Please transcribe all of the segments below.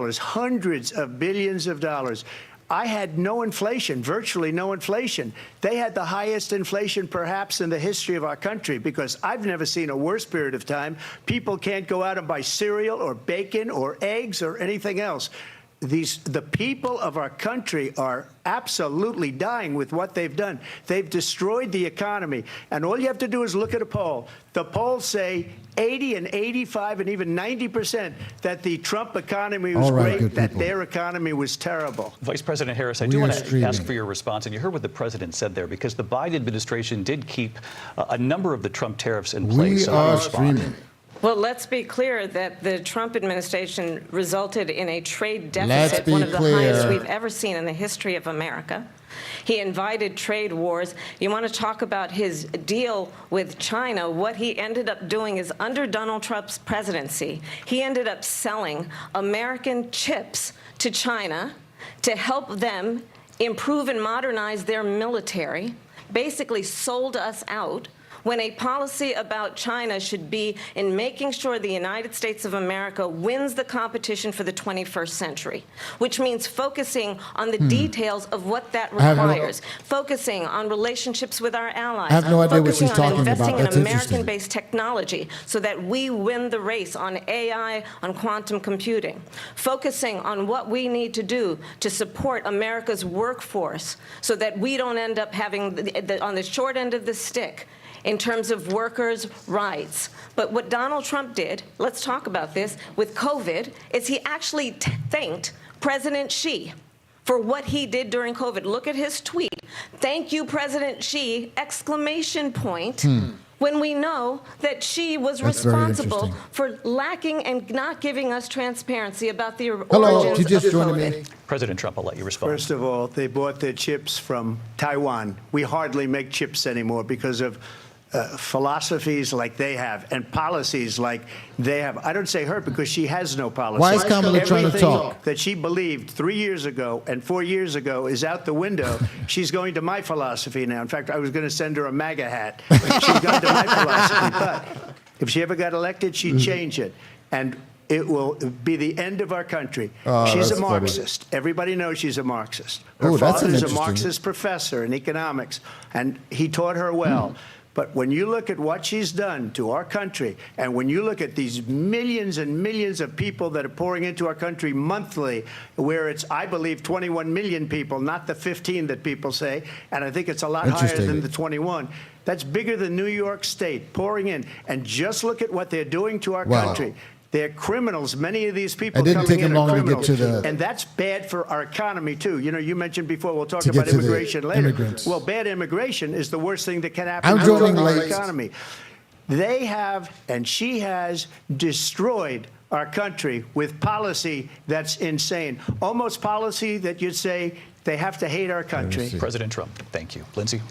dollars, hundreds of billions of dollars. I had no inflation, virtually no inflation. They had the highest inflation perhaps in the history of our country, because I've never seen a worse period of time. People can't go out and buy cereal or bacon or eggs or anything else. The people of our country are absolutely dying with what they've done. They've destroyed the economy. And all you have to do is look at a poll. The polls say 80 and 85 and even 90% that the Trump economy was great, that their economy was terrible. Vice President Harris, I do want to ask for your response. And you heard what the president said there, because the Biden administration did keep a number of the Trump tariffs in place. We are streaming. Well, let's be clear that the Trump administration resulted in a trade deficit, one of the highest we've ever seen in the history of America. He invited trade wars. You want to talk about his deal with China? What he ended up doing is, under Donald Trump's presidency, he ended up selling American chips to China to help them improve and modernize their military, basically sold us out, when a policy about China should be in making sure the United States of America wins the competition for the 21st century, which means focusing on the details of what that requires, focusing on relationships with our allies, I have no idea what she's talking about. investing That's in American-based technology so that we win the race on AI, on quantum computing, focusing on what we need to do to support America's workforce so that we don't end up having on the short end of the stick in terms of workers' rights. But what Donald Trump did, let's talk about this, with COVID, is he actually thanked President Xi for what he did during COVID. Look at his tweet. Thank you, President Xi, exclamation point. When we know that Xi was responsible for lacking and not giving us transparency about the origins of COVID. President Trump, I'll let you respond. First of all, they bought their chips from Taiwan. We hardly make chips anymore because of philosophies like they have and policies like they have. I don't say her because she has no policy. Why is Kamala trying to talk? Everything that she believed 3 years ago and 4 years ago is out the window. She's going to my philosophy now. In fact, I was going to send her a MAGA hat. She's gone to my philosophy. But if she ever got elected, she'd change it. And it will be the end of our country. She's a Marxist. Funny. Everybody knows she's a Marxist. Her father's a Marxist professor in economics, and he taught her well. But when you look at what she's done to our country, and when you look at these millions and millions of people that are pouring into our country monthly, where it's, I believe, 21 million people, not the 15 that people say, and I think it's a lot higher than the 21. That's bigger than New York State pouring in. And just look at what they're doing to our country. They're criminals. Many of these people coming in are criminals. And that's bad for our economy, too. You know, you mentioned before, we'll talk about immigration later. Well, bad immigration is the worst thing that can happen to our economy. They have, and she has, destroyed our country with policy that's insane. Almost policy that you'd say they have to hate our country. President Trump, thank you. Lindsay?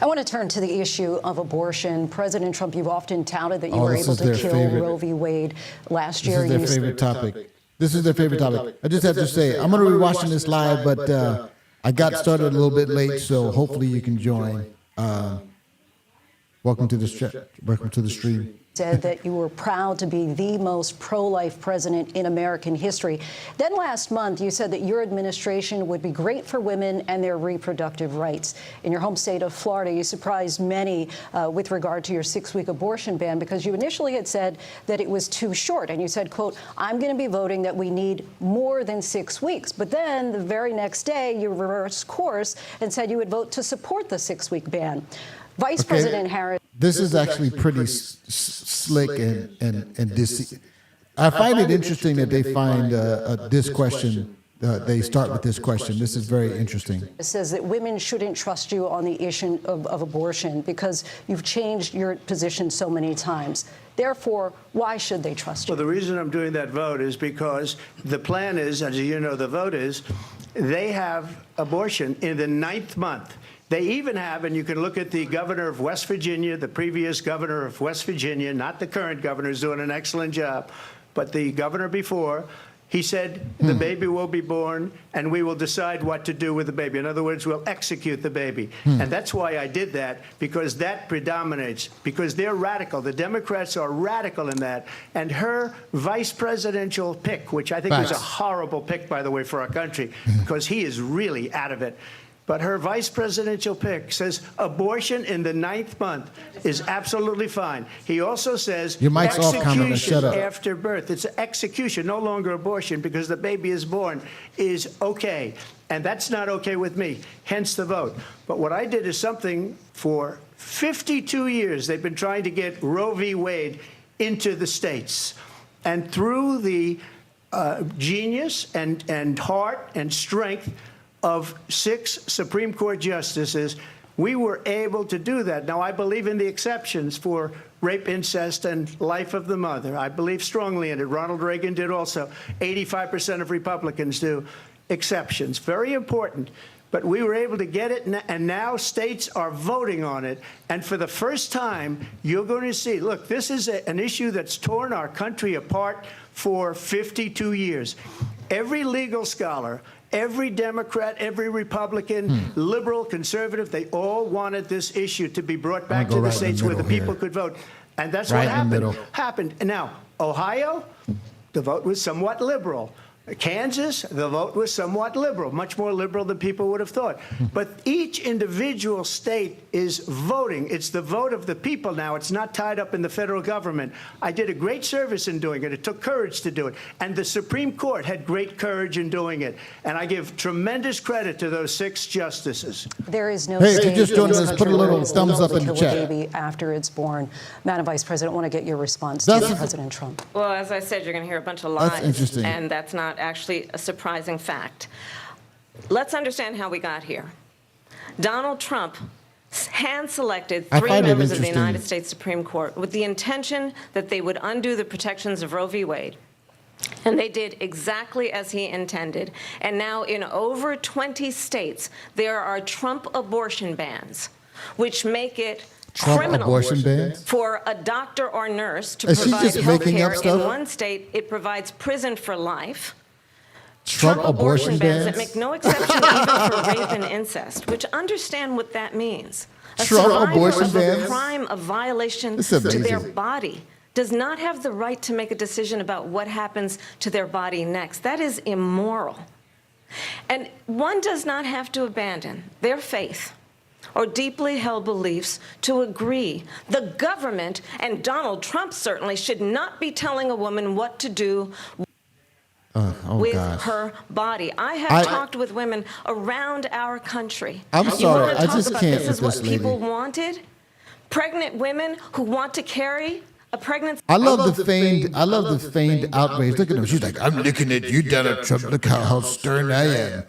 I want to turn to the issue of abortion. President Trump, you've often touted that you were able to kill Roe v. Wade last year. This is their favorite topic. This is their favorite topic. I just have to say, I'm going to be watching this live, but I got started a little bit late, so hopefully you can join. Welcome to the stream. Said that you were proud to be the most pro-life president in American history. Then last month, you said that your administration would be great for women and their reproductive rights. In your home state of Florida, you surprised many with regard to your 6-week abortion ban, because you initially had said that it was too short. And you said, quote, I'm going to be voting that we need more than 6 weeks. But then the very next day, you reversed course and said you would vote to support the 6-week ban. Vice President Harris. This is actually pretty slick and deceiving. I find it interesting that they find this question. They start with this question. This is very interesting. It says that women shouldn't trust you on the issue of abortion because you've changed your position so many times. Therefore, why should they trust you? Well, the reason I'm doing that vote is because the plan is, as you know, the vote is, they have abortion in the 9th month. They even have, and you can look at the governor of West Virginia, the previous governor of West Virginia, not the current governor, who's doing an excellent job, but the governor before, He said the baby will be born, and we will decide what to do with the baby. In other words, we'll execute the baby. And that's why I did that, because that predominates, because they're radical. The Democrats are radical in that. And her vice presidential pick, which I think was a horrible pick, by the way, for our country, because he is really out of it. But her vice presidential pick says abortion in the 9th month is absolutely fine. He also says Your mic's off, Kamala. Shut execution up. after birth. It's execution, no longer abortion, because the baby is born, is okay. And that's not okay with me, hence the vote. But what I did is something for 52 years. They've been trying to get Roe v. Wade into the states. And through the genius and heart and strength of 6 Supreme Court justices, we were able to do that. Now, I believe in the exceptions for rape, incest, and life of the mother. I believe strongly in it. Ronald Reagan did also. 85% of Republicans do. Exceptions. Very important. But we were able to get it, and now states are voting on it. And for the first time, you're going to see, look, this is an issue that's torn our country apart for 52 years. Every legal scholar, every Democrat, every Republican, liberal, conservative, they all wanted this issue to be brought back to the states where the people could vote. And that's what happened. And now, Ohio, the vote was somewhat liberal. Kansas, the vote was somewhat liberal, much more liberal than people would have thought. But each individual state is voting. It's the vote of the people now. It's not tied up in the federal government. I did a great service in doing it. It took courage to do it. And the Supreme Court had great courage in doing it. And I give tremendous credit to those 6 justices. There is no Hey, if state you're just joining us, put a little thumbs up in the kill chat. a baby after it's born. Madam Vice President, I want to get your response to President Trump. Well, as I said, you're going to hear a bunch of lies. That's interesting. And that's not actually a surprising fact. Let's understand how we got here. Donald Trump hand-selected 3 members of the United States Supreme Court with the intention that they would undo the protections of Roe v. Wade. And they did exactly as he intended. And now in over 20 states, there are Trump abortion bans, which make it criminal for a doctor or nurse to provide health care. In one state, it provides prison for life. Trump abortion bans that make no exception even for rape and incest, which understand what that means. A survivor of a crime of violation to their body does not have the right to make a decision about what happens to their body next. That is immoral. And one does not have to abandon their faith or deeply held beliefs to agree. The government, and Donald Trump certainly, should not be telling a woman what to do with her body. I have talked with women around our country. I'm sorry, I just can't. This is what people wanted. Pregnant women who want to carry a pregnancy. I love the feigned outrage. Look at him. She's like, I'm looking at you, Donald Trump. Look how stern I am.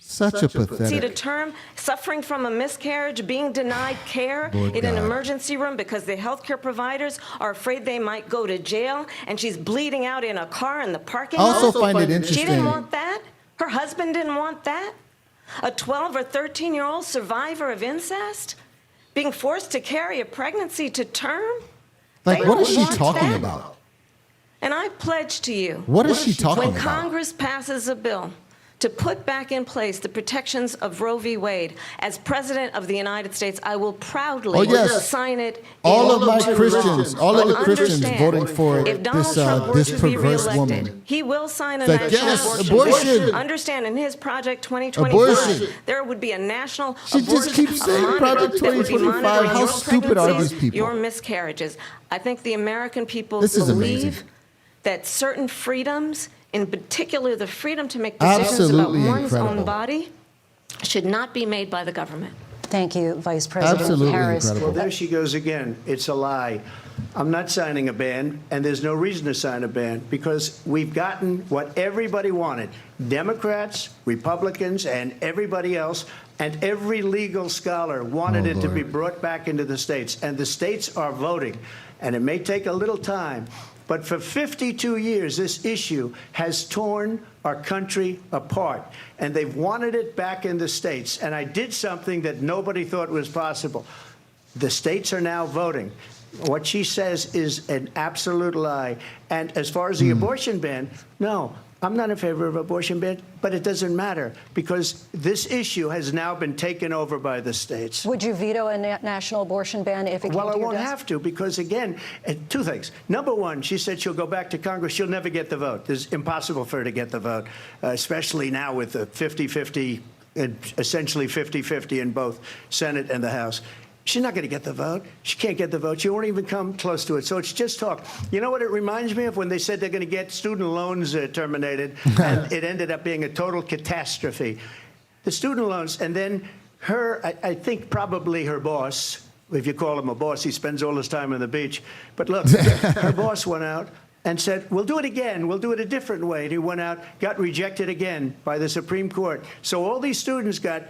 Such a pathetic. See, the term suffering from a miscarriage, being denied care in an emergency room because the healthcare providers are afraid they might go to jail, and she's bleeding out in a car in the parking lot. I also find it interesting. She didn't want that. Her husband didn't want that. A 12 or 13-year-old survivor of incest being forced to carry a pregnancy to term. Like, what is she talking about? And I pledge to you, what is she talking about? When Congress passes a bill to put back in place the protections of Roe v. Wade, as President of the United States, I will proudly sign it. All of my Christians, all of the Christians voting for this perverse woman. He will sign a national abortion. Understand, in his Project 2025, there would be a national She just keeps saying Project 2025. How stupid are these people? Your miscarriages. I think the American people believe that certain freedoms, in particular the freedom to make decisions about one's own body, should not be made by the government. Thank you, Vice President Harris. Well, there she goes again. It's a lie. I'm not signing a ban, and there's no reason to sign a ban, because we've gotten what everybody wanted. Democrats, Republicans, and everybody else, and every legal scholar wanted it to be brought back into the states, and the states are voting. And it may take a little time, but for 52 years, this issue has torn our country apart, and they've wanted it back in the states. And I did something that nobody thought was possible. The states are now voting. What she says is an absolute lie. And as far as the abortion ban, no, I'm not in favor of abortion ban, but it doesn't matter because this issue has now been taken over by the states. Would you veto a national abortion ban if it came to your desk? Well, I won't have to because, again, two things. Number one, she said she'll go back to Congress. She'll never get the vote. It's impossible for her to get the vote, especially now with the 50-50, essentially 50-50 in both Senate and the House. She's not going to get the vote. She can't get the vote. She won't even come close to it. So it's just talk. You know what it reminds me of? When they said they're going to get student loans terminated, and it ended up being a total catastrophe. The student loans, and then her, I think probably her boss, if you call him a boss, he spends all his time on the beach. But look, her boss went out and said, we'll do it again. We'll do it a different way. And he went out, got rejected again by the Supreme Court. So all these students got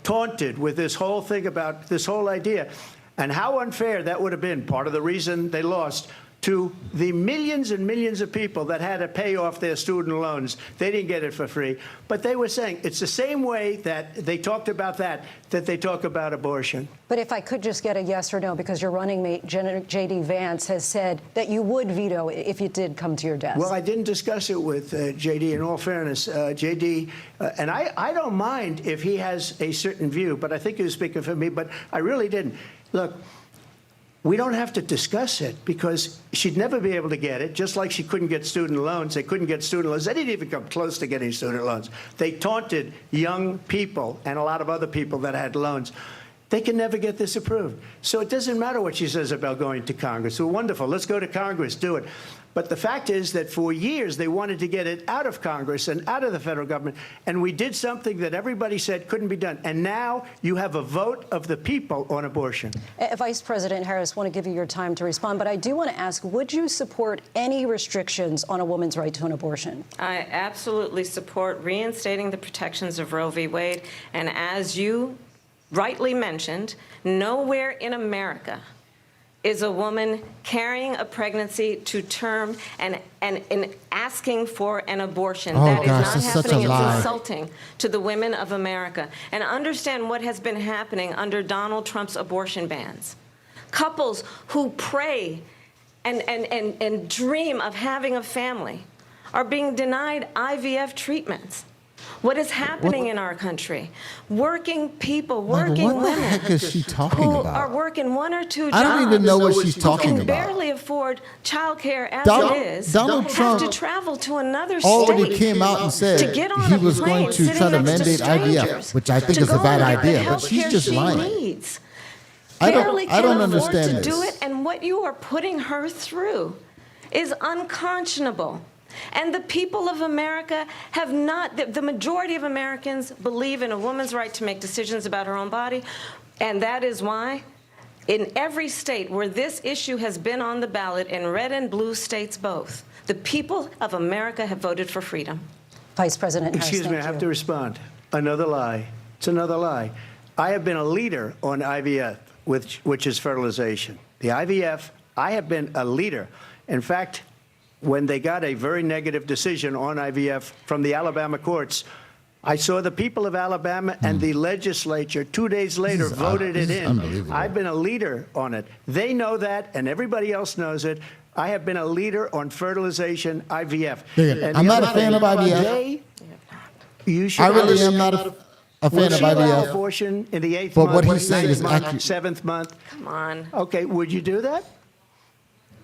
taunted with this whole thing about this whole idea. And how unfair that would have been, part of the reason they lost, to the millions and millions of people that had to pay off their student loans. They didn't get it for free. But they were saying it's the same way that they talked about that they talk about abortion. But if I could just get a yes or no, because your running mate, J.D. Vance, has said that you would veto it if it did come to your desk. Well, I didn't discuss it with J.D. In all fairness, J.D., and I don't mind if he has a certain view, but I think he was speaking for me, but I really didn't. Look, we don't have to discuss it because she'd never be able to get it, just like she couldn't get student loans. They couldn't get student loans. They didn't even come close to getting student loans. They taunted young people and a lot of other people that had loans. They can never get this approved. So it doesn't matter what she says about going to Congress. Well, wonderful. Let's go to Congress. Do it. But the fact is that for years they wanted to get it out of Congress and out of the federal government. And we did something that everybody said couldn't be done. And now you have a vote of the people on abortion. Vice President Harris, I want to give you your time to respond. But I do want to ask, would you support any restrictions on a woman's right to an abortion? I absolutely support reinstating the protections of Roe v. Wade. And as you rightly mentioned, nowhere in America is a woman carrying a pregnancy to term and asking for an abortion. That is not happening. It's insulting to the women of America. And understand what has been happening under Donald Trump's abortion bans. Couples who pray and dream of having a family are being denied IVF treatments. What is happening in our country? Working people, working women. What the heck is she talking who about? are working one or two jobs. I don't even know what she's talking who can about. barely afford child care as Donald- it is. Donald Trump have to travel to another already state came out and said to get on he a was plane going to sitting try to next mandate IVF, strangers which I think to is a go bad and get the idea, but she's healthcare just she lying. needs. I Barely don't can understand afford to do this. it, and what you are putting her through is unconscionable. And the people of America have not, the majority of Americans believe in a woman's right to make decisions about her own body. And that is why in every state where this issue has been on the ballot, in red and blue states both, the people of America have voted for freedom. Vice President Harris, Excuse me, I have to respond. Another lie. It's another lie. I have been a leader on IVF, which is fertilization. The IVF, I have been a leader. In fact, when they got a very negative decision on IVF from the Alabama courts, I saw the people of Alabama and the legislature 2 days later voted it in. Unbelievable. I've been a leader on it. They know that, and everybody else knows it. I have been a leader on fertilization, IVF. And I'm the not a other fan of thing, IVF. you should I really am understand- not a fan Would of she allow IVF. abortion in the 8th But month, what he's saying is 9th month, accurate. 7th month? Come on. Okay, would you do that?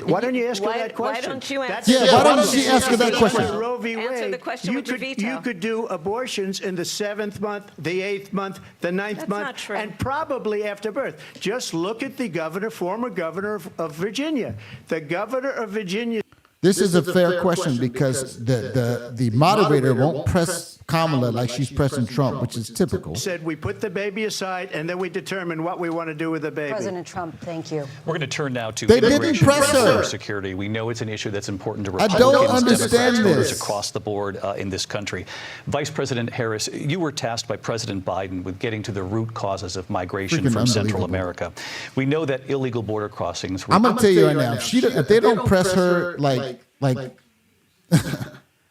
Why don't you ask her Why- that why question? don't you That's answer Yeah, the why don't question. she ask her that question? With Roe v. Answer Wade, the question with your veto. You could do abortions in the 7th month, the 8th month, the 9th That's month, not true. and probably after birth. Just look at the governor, former governor of Virginia. The governor of Virginia. This is a fair question because the moderator won't press Kamala like she's pressing Trump, which is typical. Said we put the baby aside and then we determine what we want to do with the baby. President Trump, thank you. We're going to turn now to They didn't immigration press and her. border security. We know it's an issue that's important to I Republicans, don't Democrats, understand voters this. across the board in this country. Vice President Harris, you were tasked by President Biden with getting to the root causes of migration Freaking from Central unbelievable. America. We know that illegal border crossings. I'm gonna tell you right now, if they don't press her like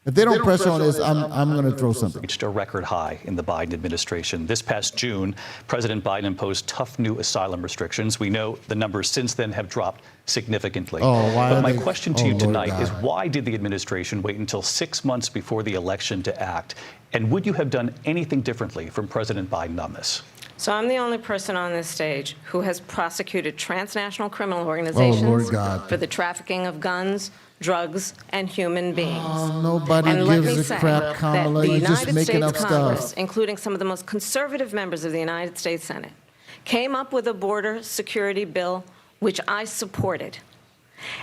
If they don't press on this, I'm going to throw something. Reached a record high in the Biden administration. This past June, President Biden imposed tough new asylum restrictions. We know the numbers since then have dropped significantly. But my question to you tonight is, why did the administration wait until 6 months before the election to act? And would you have done anything differently from President Biden on this? So I'm the only person on this stage who has prosecuted transnational criminal organizations for the trafficking of guns, drugs, and human beings. Nobody gives a crap, Kamala. You're just making up stuff. Including some of the most conservative members of the United States Senate, came up with a border security bill, which I supported.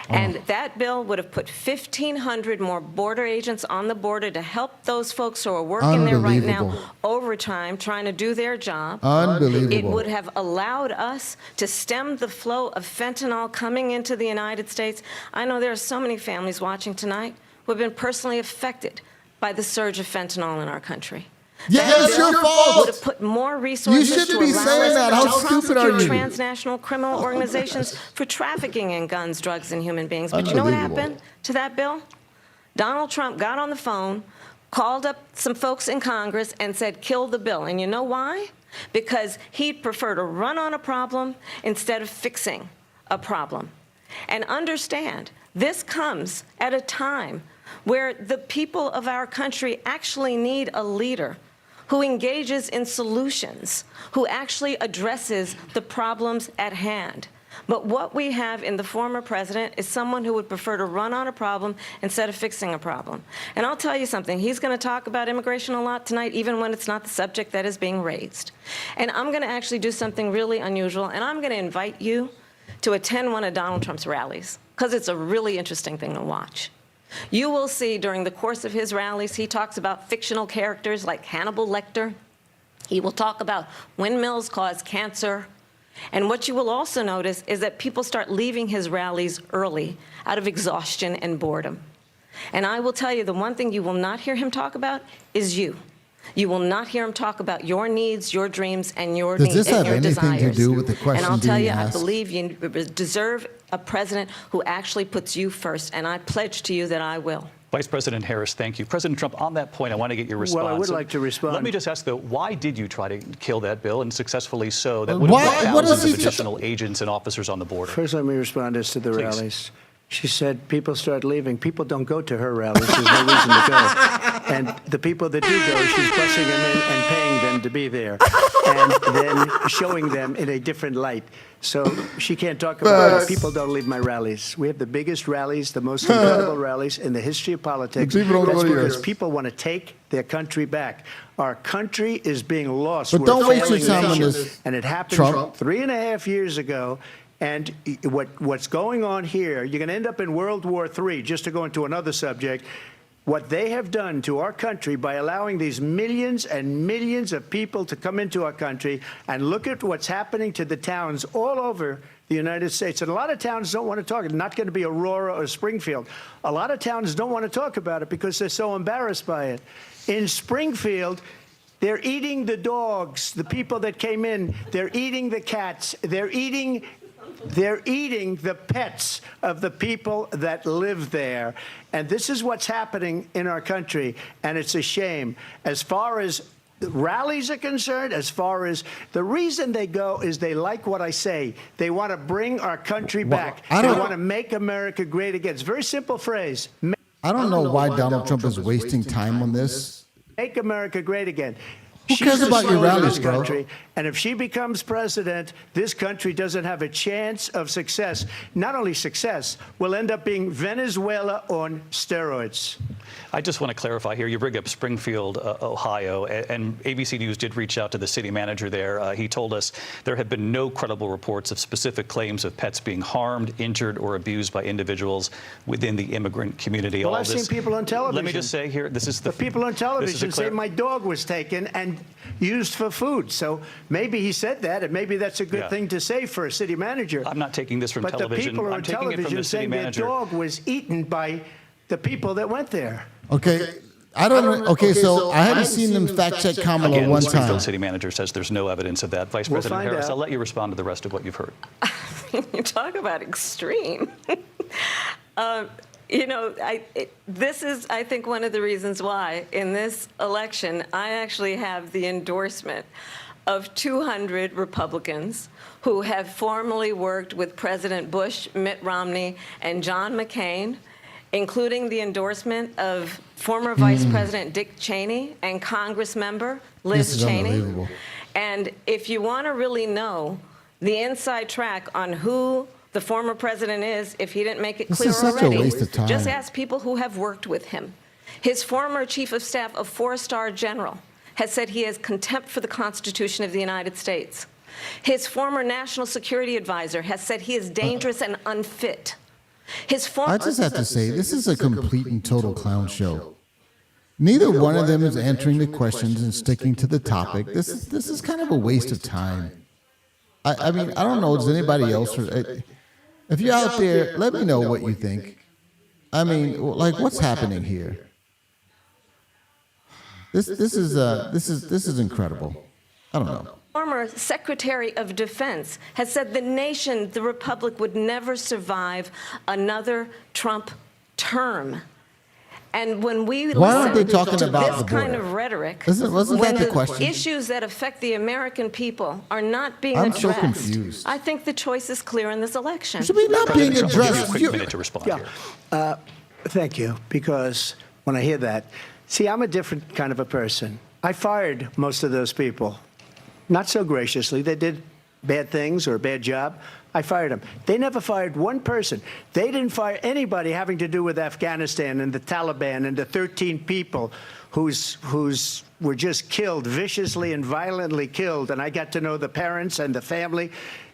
And that bill would have put 1,500 more border agents on the border to help those folks who are working there right now overtime, trying to do their job. Unbelievable. It would have allowed us to stem the flow of fentanyl coming into the United States. I know there are so many families watching tonight who have been personally affected by the surge of fentanyl in our country. Yeah, it's your fault. Would have put more resources You shouldn't be saying that. How stupid are you? Transnational criminal organizations for trafficking in guns, drugs, and human beings. But you know what happened to that bill? Donald Trump got on the phone, called up some folks in Congress, and said, kill the bill. And you know why? Because he'd prefer to run on a problem instead of fixing a problem. And understand, this comes at a time where the people of our country actually need a leader who engages in solutions, who actually addresses the problems at hand. But what we have in the former president is someone who would prefer to run on a problem instead of fixing a problem. And I'll tell you something, he's going to talk about immigration a lot tonight, even when it's not the subject that is being raised. And I'm going to actually do something really unusual, and I'm going to invite you to attend one of Donald Trump's rallies, because it's a really interesting thing to watch. You will see during the course of his rallies, he talks about fictional characters like Hannibal Lecter. He will talk about windmills cause cancer. And what you will also notice is that people start leaving his rallies early out of exhaustion and boredom. And I will tell you, the one thing you will not hear him talk about is you. You will not hear him talk about your needs, your dreams, and your needs and your desires. Does this have anything to do with the question And I'll tell you, asked? I believe you deserve a president who actually puts you first, and I pledge to you that I will. Vice President Harris, thank you. President Trump, on that point, I want to get your response. Well, I would like to respond. Let me just ask, though, why did you try to kill that bill, and successfully so? That would have put thousands of additional agents and officers on the border. First, let me respond as to the rallies. She said people start leaving. People don't go to her rallies. There's no reason to go. And the people that do go, she's busing them in and paying them to be there, and then showing them in a different light. So she can't talk about it. People don't leave my rallies. We have the biggest rallies, the most incredible rallies in the history of politics. That's because people want to take their country back. Our country is being lost. But don't waste your time on this. And it happened Trump. 3.5 years ago. And what's going on here, you're going to end up in World War III, just to go into another subject. What they have done to our country by allowing these millions and millions of people to come into our country, and look at what's happening to the towns all over the United States. And a lot of towns don't want to talk. It's not going to be Aurora or Springfield. A lot of towns don't want to talk about it because they're so embarrassed by it. In Springfield, they're eating the dogs, the people that came in. They're eating the cats. They're eating the pets of the people that live there. And this is what's happening in our country, and it's a shame. As far as the rallies are concerned, as far as the reason they go is they like what I say. They want to bring our country back. They want to make America great again. It's a very simple phrase. I don't know why Donald Trump is wasting time on this. Make America great again. Who cares about your rallies, bro? And if she becomes president, this country doesn't have a chance of success. Not only success, we'll end up being Venezuela on steroids. I just want to clarify here. You bring up Springfield, Ohio, and ABC News did reach out to the city manager there. He told us there have been no credible reports of specific claims of pets being harmed, injured, or abused by individuals within the immigrant community. Well, I've seen people on television. Let me just say here, this is the people on television say my dog was taken and used for food. So maybe he said that, and maybe that's a good thing to say for a city manager. I'm not taking this from television. But the people on television saying their dog was eaten by the people that went there. Okay. I don't know. Okay, so I haven't seen them fact check Kamala Again, one the Springfield time. city manager says there's no evidence of that. Vice President Harris, I'll let you respond to the rest of what you've heard. You talk about extreme. You know, this is, I think, one of the reasons why in this election I actually have the endorsement of 200 Republicans who have formerly worked with President Bush, Mitt Romney, and John McCain, including the endorsement of former Vice President Dick Cheney and Congress member Liz Cheney. And if you want to really know the inside track on who the former president is, if he didn't make it clear already, just ask people who have worked with him. His former chief of staff, a 4-star general, has said he has contempt for the Constitution of the United States. His former national security advisor has said he is dangerous and unfit. I just have to say, this is a complete and total clown show. Neither one of them is answering the questions and sticking to the topic. This is kind of a waste of time. I mean, I don't know, does anybody else? If you're out there, let me know what you think. I mean, like, what's happening here? This is incredible. I don't know. Former Secretary of Defense has said the nation, the republic, would never survive another Trump term. And when we listen to this kind of rhetoric, when the issues that affect the American people are not being addressed, I'm so confused. I think the choice is clear in this election. Should be not being addressed. Give you a quick minute to respond here. Thank you, because when I hear that, see, I'm a different kind of a person. I fired most of those people. Not so graciously. They did bad things or a bad job. I fired them. They never fired one person. They didn't fire anybody having to do with Afghanistan and the Taliban and the 13 people who's were just killed, viciously and violently killed. And I got to know the parents and the family.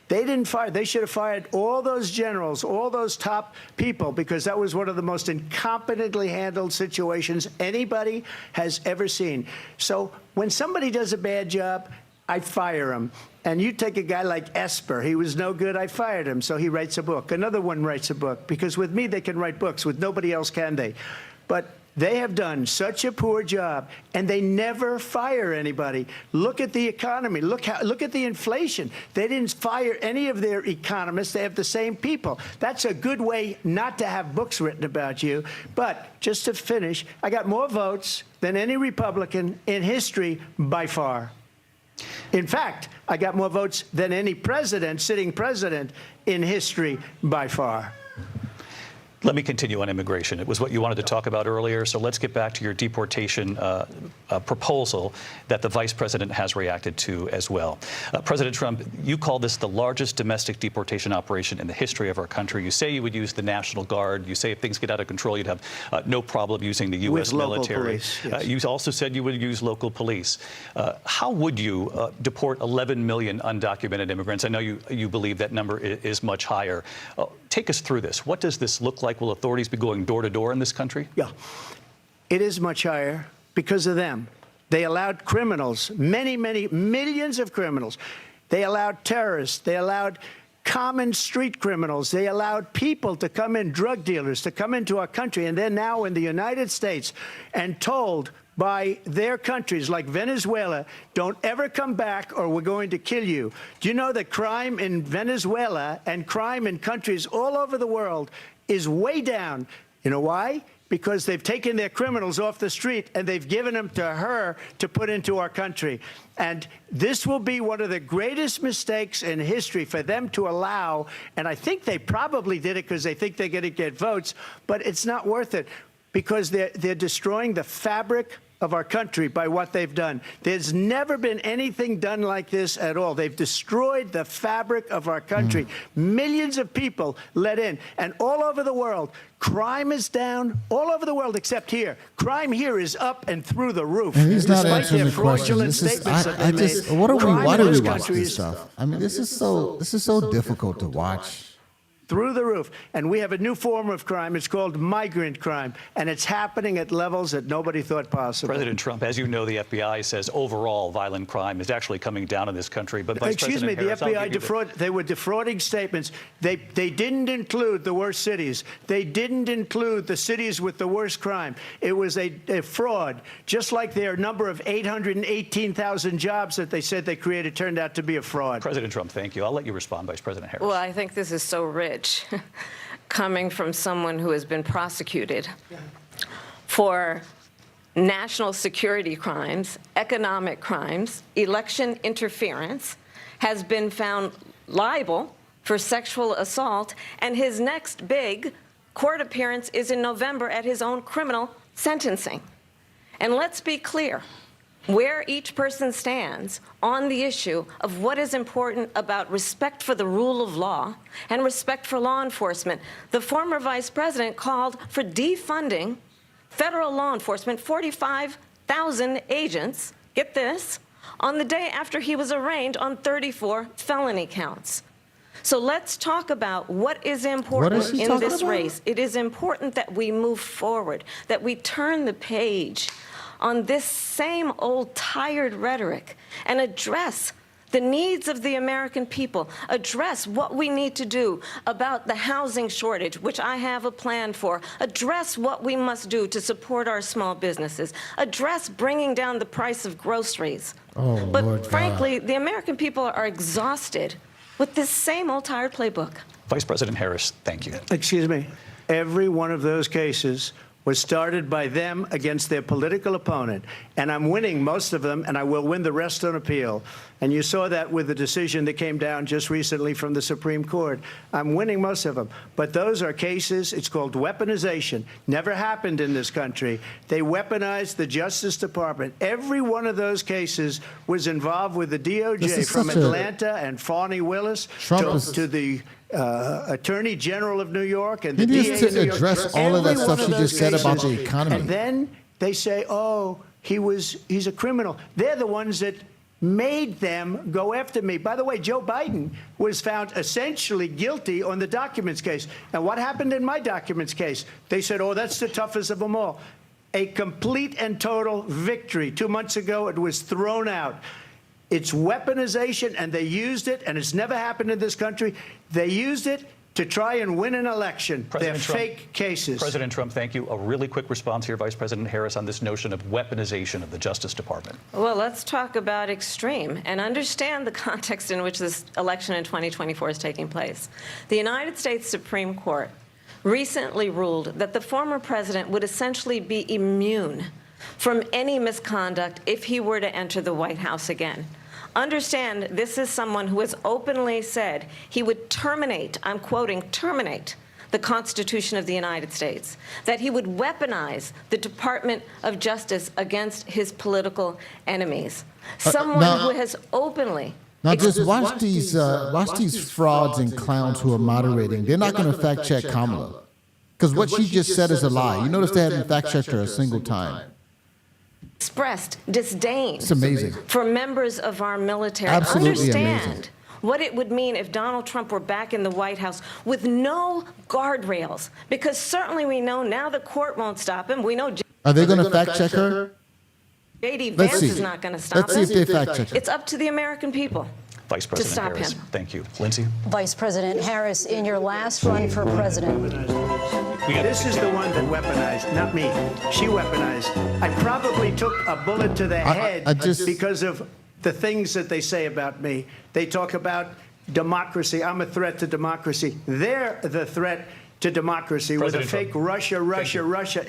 They didn't fire. They should have fired all those generals, all those top people, because that was one of the most incompetently handled situations anybody has ever seen. So when somebody does a bad job, I fire him. And you take a guy like Esper. He was no good. I fired him. So he writes a book. Another one writes a book. Because with me, they can write books. With nobody else can they. But they have done such a poor job, and they never fire anybody. Look at the economy. Look at the inflation. They didn't fire any of their economists. They have the same people. That's a good way not to have books written about you. But just to finish, I got more votes than any Republican in history by far. In fact, I got more votes than any president, sitting president, in history by far. Let me continue on immigration. It was what you wanted to talk about earlier, so let's get back to your deportation proposal that the vice president has reacted to as well. President Trump, you call this the largest domestic deportation operation in the history of our country. You say you would use the National Guard. You say if things get out of control, you'd have no problem using the U.S. military. Police, yes. You also said you would use local police. How would you deport 11 million undocumented immigrants? I know you believe that number is much higher. Take us through this. What does this look like? Will authorities be going door to door in this country? Yeah, it is much higher because of them. They allowed criminals, many, many millions of criminals. They allowed terrorists. They allowed common street criminals. They allowed people to come in, drug dealers, to come into our country. And they're now in the United States and told by their countries like Venezuela, don't ever come back or we're going to kill you. Do you know that crime in Venezuela and crime in countries all over the world is way down? You know why? Because they've taken their criminals off the street and they've given them to her to put into our country. And this will be one of the greatest mistakes in history for them to allow. And I think they probably did it because they think they're going to get votes, but it's not worth it because they're destroying the fabric of our country by what they've done. There's never been anything done like this at all. They've destroyed the fabric of our country. Millions of people let in. And all over the world, crime is down. All over the world except here. Crime here is up and through the roof. And he's not Despite answering their the question. fraudulent statements that they made. Why do we watch this stuff? I mean, this is so difficult to watch. Through the roof. And we have a new form of crime. It's called migrant crime. And it's happening at levels that nobody thought possible. President Trump, as you know, the FBI says overall violent crime is actually coming down in this country. But Vice President Harris, the FBI they were defrauding statements. They didn't include the worst cities. They didn't include the cities with the worst crime. It was a fraud. Just like their number of 818,000 jobs that they said they created turned out to be a fraud. President Trump, thank you. I'll let you respond, Vice President Harris. Well, I think this is so rich. coming from someone who has been prosecuted for national security crimes, economic crimes, election interference, has been found liable for sexual assault, and his next big court appearance is in November at his own criminal sentencing. And let's be clear where each person stands on the issue of what is important about respect for the rule of law and respect for law enforcement. The former vice president called for defunding federal law enforcement, 45,000 agents, get this, on the day after he was arraigned on 34 felony counts. So let's talk about what is important in this race. It is important that we move forward, that we turn the page on this same old tired rhetoric and address the needs of the American people, address what we need to do about the housing shortage, which I have a plan for, address what we must do to support our small businesses, address bringing down the price of groceries. Oh, but Lord frankly, God. the American people are exhausted with this same old tired playbook. Vice President Harris, thank you. Excuse me. Every one of those cases was started by them against their political opponent. And I'm winning most of them, and I will win the rest on appeal. And you saw that with the decision that came down just recently from the Supreme Court. I'm winning most of them. But those are cases, it's called weaponization. Never happened in this country. They weaponized the Justice Department. Every one of those cases was involved with the DOJ, from Atlanta and Fani Willis to the Attorney General of New York and the He DA needs of New to York. address all of that Every stuff one of she those just said about cases. the economy. And then they say, oh, he's a criminal. They're the ones that made them go after me. By the way, Joe Biden was found essentially guilty on the documents case. And what happened in my documents case? They said, oh, that's the toughest of them all. A complete and total victory. 2 months ago, it was thrown out. It's weaponization, and they used it, and it's never happened in this country. They used it to try and win an election. They're fake cases. President Trump, thank you. A really quick response here, Vice President Harris, on this notion of weaponization of the Justice Department. Well, let's talk about extreme and understand the context in which this election in 2024 is taking place. The United States Supreme Court recently ruled that the former president would essentially be immune from any misconduct if he were to enter the White House again. Understand, this is someone who has openly said he would terminate, I'm quoting, terminate the Constitution of the United States, that he would weaponize the Department of Justice against his political enemies. Someone who has openly Now, just watch these frauds and clowns who are moderating. They're not going to fact check Kamala, because what she just said is a lie. You notice they haven't fact checked her a single time. Expressed disdain It's amazing. for members of our military. Absolutely Understand amazing. what it would mean if Donald Trump were back in the White House with no guardrails, because certainly we know now the court won't stop him. We know Are they going to fact check her? J.D. Let's Vance see. is not going to stop Let's see him. if they fact check her. It's up to the American people. Vice President stop Harris, him. thank you. Lindsay? Vice President Harris, in your last run for president. This is the one that weaponized, not me. She weaponized. I probably took a bullet to the head because of the things that they say about me. They talk about democracy. I'm a threat to democracy. They're the threat to democracy with a fake Russia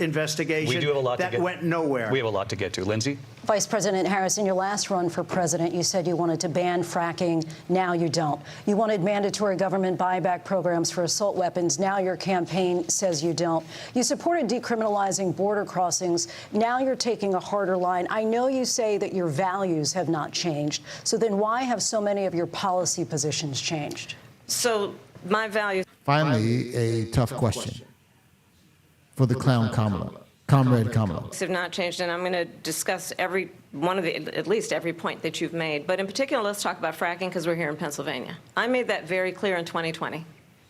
investigation We do have a lot that went nowhere. We have a lot to get to. Lindsay? Vice President Harris, in your last run for president, you said you wanted to ban fracking. Now you don't. You wanted mandatory government buyback programs for assault weapons. Now your campaign says you don't. You supported decriminalizing border crossings. Now you're taking a harder line. I know you say that your values have not changed. So then why have so many of your policy positions changed? So my values. Finally, a tough question for the clown Kamala, Comrade Kamala. Have not changed, and I'm going to discuss every one of the, at least every point that you've made. But in particular, let's talk about fracking, because we're here in Pennsylvania. I made that very clear in 2020.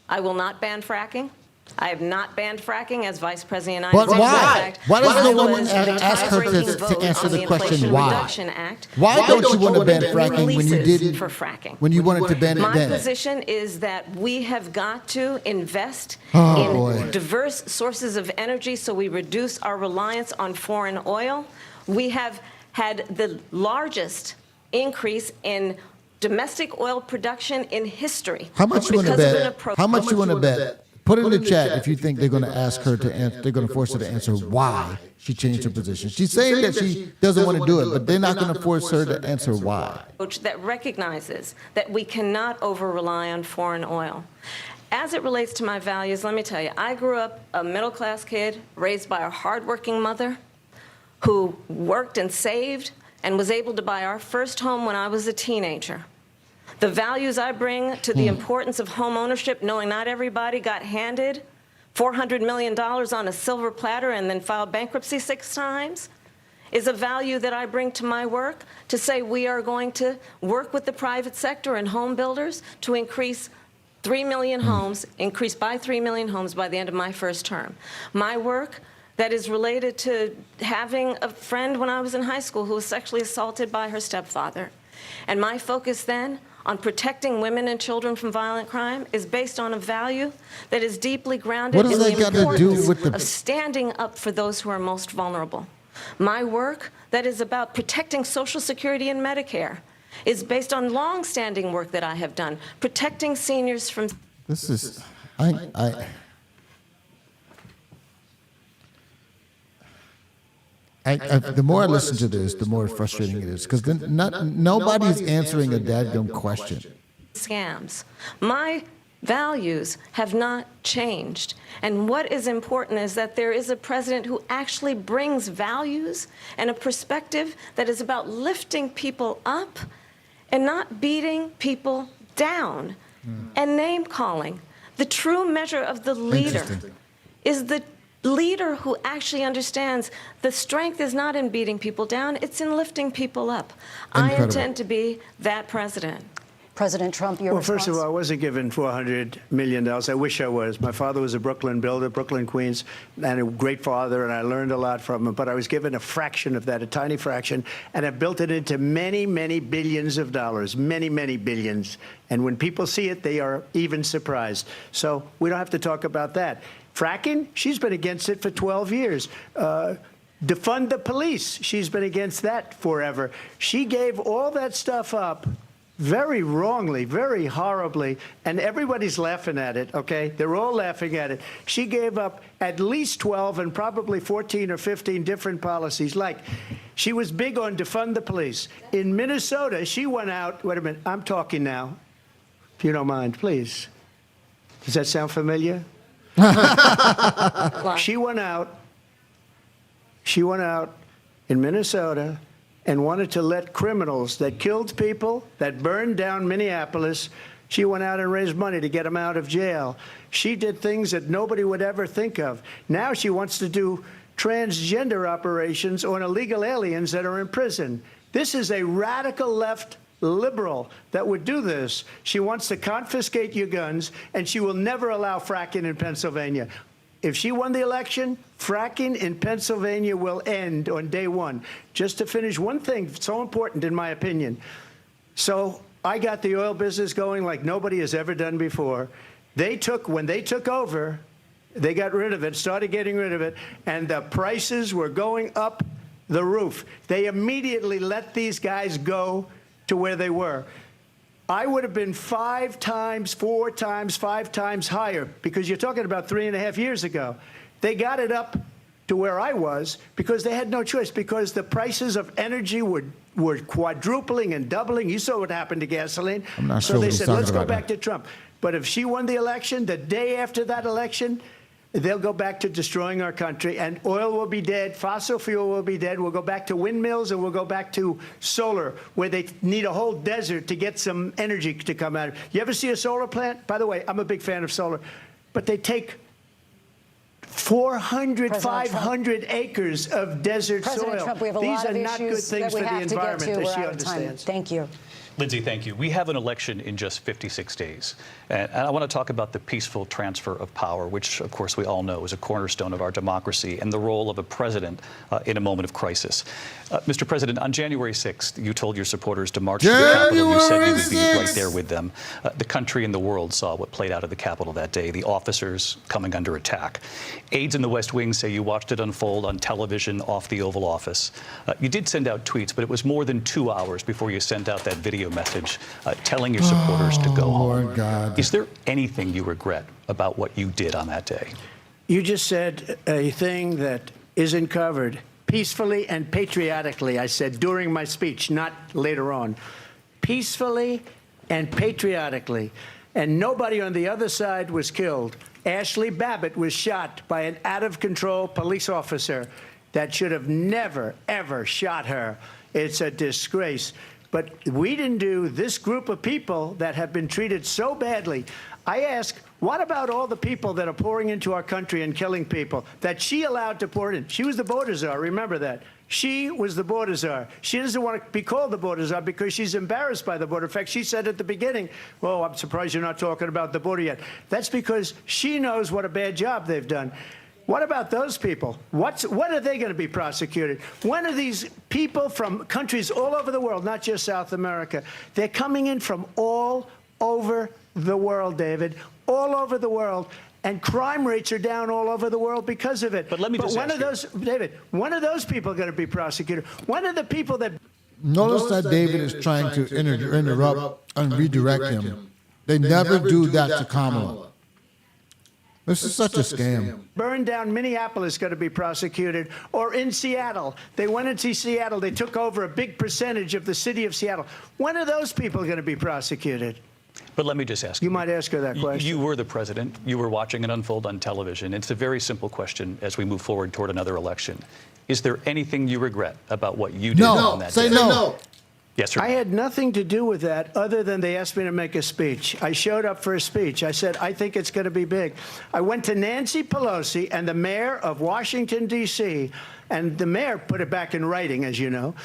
I will not ban fracking. I have not banned fracking as Vice President of the United States. Why? Fact, Why does no one was the ask her tie-breaking to vote answer on the question Inflation why? Reduction Act. Why don't you want to ban fracking when you Releases didn't? for fracking. When you wanted to ban it My then? position is that we have got to invest Oh, in boy. diverse sources of energy so we reduce our reliance on foreign oil. We have had the largest increase in domestic oil production in history. How much you want to because of an bet? approach. How much you want to bet Put in the chat if you think they're going to ask her to answer, they're going to force her to answer why she changed her position. She's saying that she doesn't want to do it, but they're not going to force her to answer why. That recognizes that we cannot over-rely on foreign oil. As it relates to my values, let me tell you, I grew up a middle-class kid raised by a hardworking mother who worked and saved and was able to buy our first home when I was a teenager. The values I bring to the importance of home ownership, knowing not everybody got handed $400 million on a silver platter and then filed bankruptcy 6 times, is a value that I bring to my work to say we are going to work with the private sector and home builders to increase 3 million homes, increase by 3 million homes by the end of my first term. My work that is related to having a friend when I was in high school who was sexually assaulted by her stepfather. And my focus then on protecting women and children from violent crime is based on a value that is deeply grounded in the importance of standing up for those who are most vulnerable. My work that is about protecting Social Security and Medicare is based on long-standing work that I have done, protecting seniors from... This is... the more I listen to this, the more frustrating it is, because nobody's answering a dadgum question. Scams. My values have not changed. And what is important is that there is a president who actually brings values and a perspective that is about lifting people up and not beating people down and name-calling. The true measure of the leader is the leader who actually understands the strength is not in beating people down, it's in lifting people up. Incredible. I intend to be that president. President Trump, your response? Well, first of all, I wasn't given $400 million. I wish I was. My father was a Brooklyn builder, Brooklyn, Queens, and a great father, and I learned a lot from him. But I was given a fraction of that, a tiny fraction, and I've built it into many, many billions of dollars, many, many billions. And when people see it, they are even surprised. So we don't have to talk about that. Fracking, she's been against it for 12 years. Defund the police, she's been against that forever. She gave all that stuff up very wrongly, very horribly, and everybody's laughing at it, okay? They're all laughing at it. She gave up at least 12 and probably 14 or 15 different policies. Like, she was big on defund the police. In Minnesota, she went out, wait a minute, I'm talking now, if you don't mind, please. Does that sound familiar? She went out in Minnesota and wanted to let criminals that killed people, that burned down Minneapolis, she went out and raised money to get them out of jail. She did things that nobody would ever think of. Now she wants to do transgender operations on illegal aliens that are in prison. This is a radical left liberal that would do this. She wants to confiscate your guns, and she will never allow fracking in Pennsylvania. If she won the election, fracking in Pennsylvania will end on day one. Just to finish, one thing so important in my opinion. So I got the oil business going like nobody has ever done before. When they took over, they got rid of it, started getting rid of it, and the prices were going up the roof. They immediately let these guys go to where they were. I would have been 5 times, 4 times, 5 times higher, because you're talking about 3.5 years ago. They got it up to where I was because they had no choice, because the prices of energy were quadrupling and doubling. You saw what happened to gasoline. I'm not so sure they what said, he's let's go talking back about to Trump. But if she won the election, the day after that election, they'll go back to destroying our country, and oil will be dead, fossil fuel will be dead, we'll go back to windmills, and we'll go back to solar, where they need a whole desert to get some energy to come out. You ever see a solar plant? By the way, I'm a big fan of solar, but they take 400, 500 acres of desert President soil. Trump, we have a These lot are of not good issues things that we for the have to get to. environment, We're as she out of time. understands. Thank you. Lindsay, thank you. We have an election in just 56 days. And I want to talk about the peaceful transfer of power, which, of course, we all know is a cornerstone of our democracy, and the role of a president in a moment of crisis. Mr. President, on January 6th, you told your supporters to march to the Capitol. You said you would be right there with them. The country and the world saw what played out at the Capitol that day, the officers coming under attack. Aides in the West Wing say you watched it unfold on television off the Oval Office. You did send out tweets, but it was more than 2 hours before you sent out that video message telling your supporters to go home. God. Is there anything you regret about what you did on that day? You just said a thing that isn't covered. Peacefully and patriotically, I said during my speech, not later on. Peacefully and patriotically. And nobody on the other side was killed. Ashley Babbitt was shot by an out-of-control police officer that should have never, ever shot her. It's a disgrace. But we didn't do this group of people that have been treated so badly. I ask, what about all the people that are pouring into our country and killing people that she allowed to pour in? She was the border czar, remember that. She was the border czar. She doesn't want to be called the border czar because she's embarrassed by the border. In fact, she said at the beginning, well, I'm surprised you're not talking about the border yet. That's because she knows what a bad job they've done. What about those people? When are they going to be prosecuted? When are these people from countries all over the world, not just South America, they're coming in from all over the world, David, all over the world, and crime rates are down all over the world because of it. But let me just when ask are those, David, when are those people going to be prosecuted? When are the people that... Notice that David is trying to interrupt and redirect him. They never do that to Kamala. This is such a scam. Burned down Minneapolis going to be prosecuted, or in Seattle. They went into Seattle. They took over a big percentage of the city of Seattle. When are those people going to be prosecuted? But let me just ask you. You might ask her that question. You were the president. You were watching it unfold on television. It's a very simple question as we move forward toward another election. Is there anything you regret about what you did on that day? Say no. Yes, sir. I had nothing to do with that other than they asked me to make a speech. I showed up for a speech. I said, I think it's going to be big. I went to Nancy Pelosi and the mayor of Washington, D.C., and the mayor put it back in writing, as you know.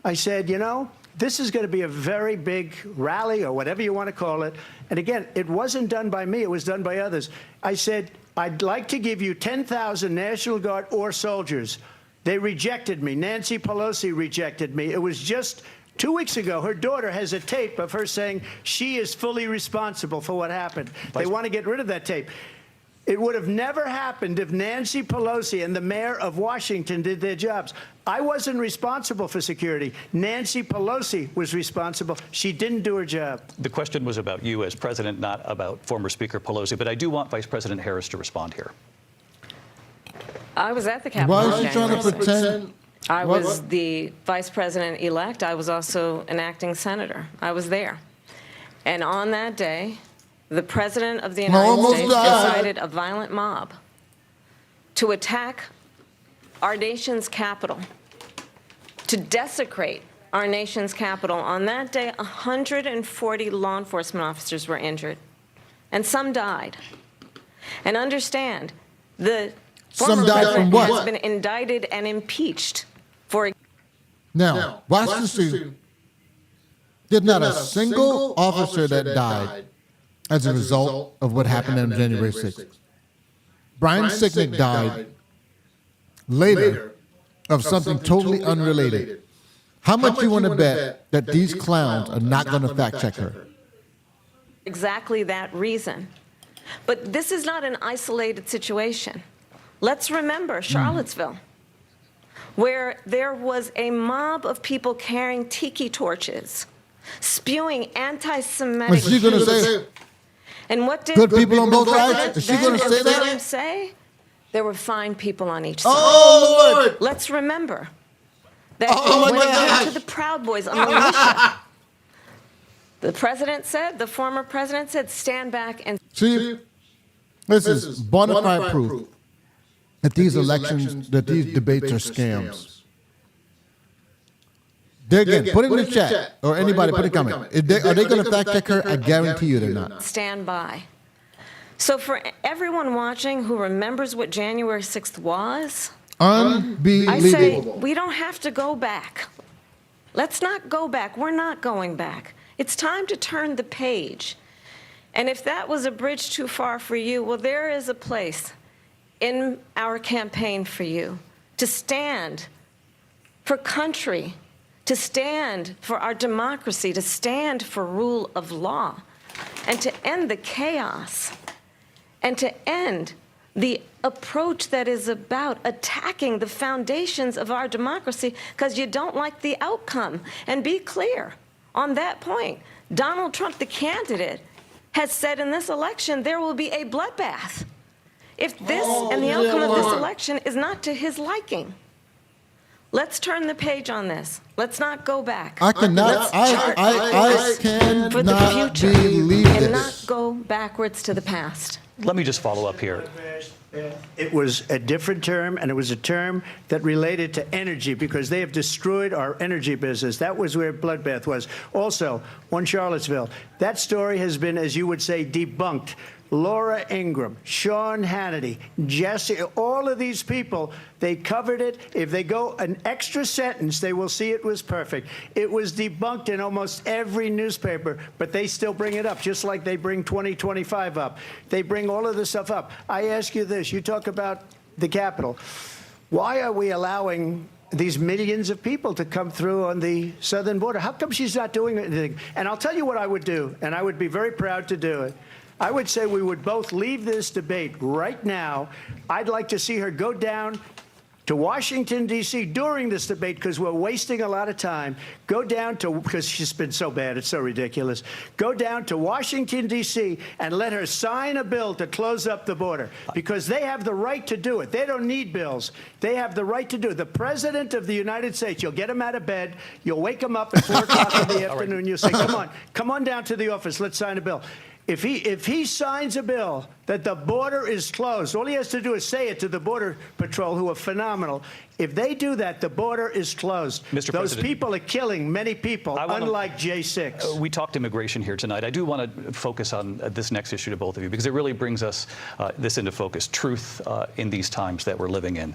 I said, you know, this is going to be a very big rally or whatever you want to call it. And again, it wasn't done by me. It was done by others. I said, I'd like to give you 10,000 National Guard or soldiers. They rejected me. Nancy Pelosi rejected me. It was just 2 weeks ago, her daughter has a tape of her saying she is fully responsible for what happened. They want to get rid of that tape. It would have never happened if Nancy Pelosi and the mayor of Washington did their jobs. I wasn't responsible for security. Nancy Pelosi was responsible. She didn't do her job. The question was about you as president, not about former Speaker Pelosi. But I do want Vice President Harris to respond here. I was at the Capitol. Why is she trying to pretend? I was the vice president-elect. I was also an acting senator. I was there. And on that day, the president of the United States decided a violent mob to attack our nation's capital, to desecrate our nation's capital. On that day, 140 law enforcement officers were injured, and some died. And understand, the former president has been indicted and impeached for... Now, watch the scene. There's not a single officer that died as a result of what happened on January 6th. Brian Sicknick died later of something totally unrelated. How much you want to bet that these clowns are not going to fact check her? Exactly that reason. But this is not an isolated situation. Let's remember Charlottesville, where there was a mob of people carrying tiki torches, spewing anti-Semitic... Was she going to say... And what did good people on both sides? Is she going to say that? Say? There were fine people on each side. Oh, Lord! Let's remember that to the Proud Boys, a militia. The president said, the former president said, stand back and... See, this is bona fide proof that these elections, that these debates are scams. There again, put it in the chat, or anybody, put a comment. Are they going to fact check her? I guarantee you they're not. Stand by. So for everyone watching who remembers what January 6th was, unbelievable. I say we don't have to go back. Let's not go back. We're not going back. It's time to turn the page. And if that was a bridge too far for you, well, there is a place in our campaign for you to stand for country, to stand for our democracy, to stand for rule of law, and to end the chaos, and to end the approach that is about attacking the foundations of our democracy because you don't like the outcome. And be clear on that point. Donald Trump, the candidate, has said in this election there will be a bloodbath if this and the outcome of this election is not to his liking. Let's turn the page on this. Let's not go back. I cannot. I cannot for the future believe and this. not go backwards to the past. Let me just follow up here. It was a different term, and it was a term that related to energy because they have destroyed our energy business. That was where bloodbath was. Also, on Charlottesville, that story has been, as you would say, debunked. Laura Ingraham, Sean Hannity, Jesse, all of these people, they covered it. If they go an extra sentence, they will see it was perfect. It was debunked in almost every newspaper, but they still bring it up, just like they bring 2025 up. They bring all of this stuff up. I ask you this. You talk about the Capitol. Why are we allowing these millions of people to come through on the southern border? How come she's not doing anything? And I'll tell you what I would do, and I would be very proud to do it. I would say we would both leave this debate right now. I'd like to see her go down to Washington, D.C. during this debate because we're wasting a lot of time. Go down to, because she's been so bad, it's so ridiculous. Go down to Washington, D.C. and let her sign a bill to close up the border because they have the right to do it. They don't need bills. They have the right to do it. The President of the United States, you'll get him out of bed. You'll wake him up at 4 o'clock in the afternoon. You'll say, come on down to the office. Let's sign a bill. If he signs a bill that the border is closed, all he has to do is say it to the Border Patrol, who are phenomenal. If they do that, the border is closed. Mr. Those President, people are killing many people, unlike J6. We talked immigration here tonight. I do want to focus on this next issue to both of you because it really brings us this into focus, truth in these times that we're living in.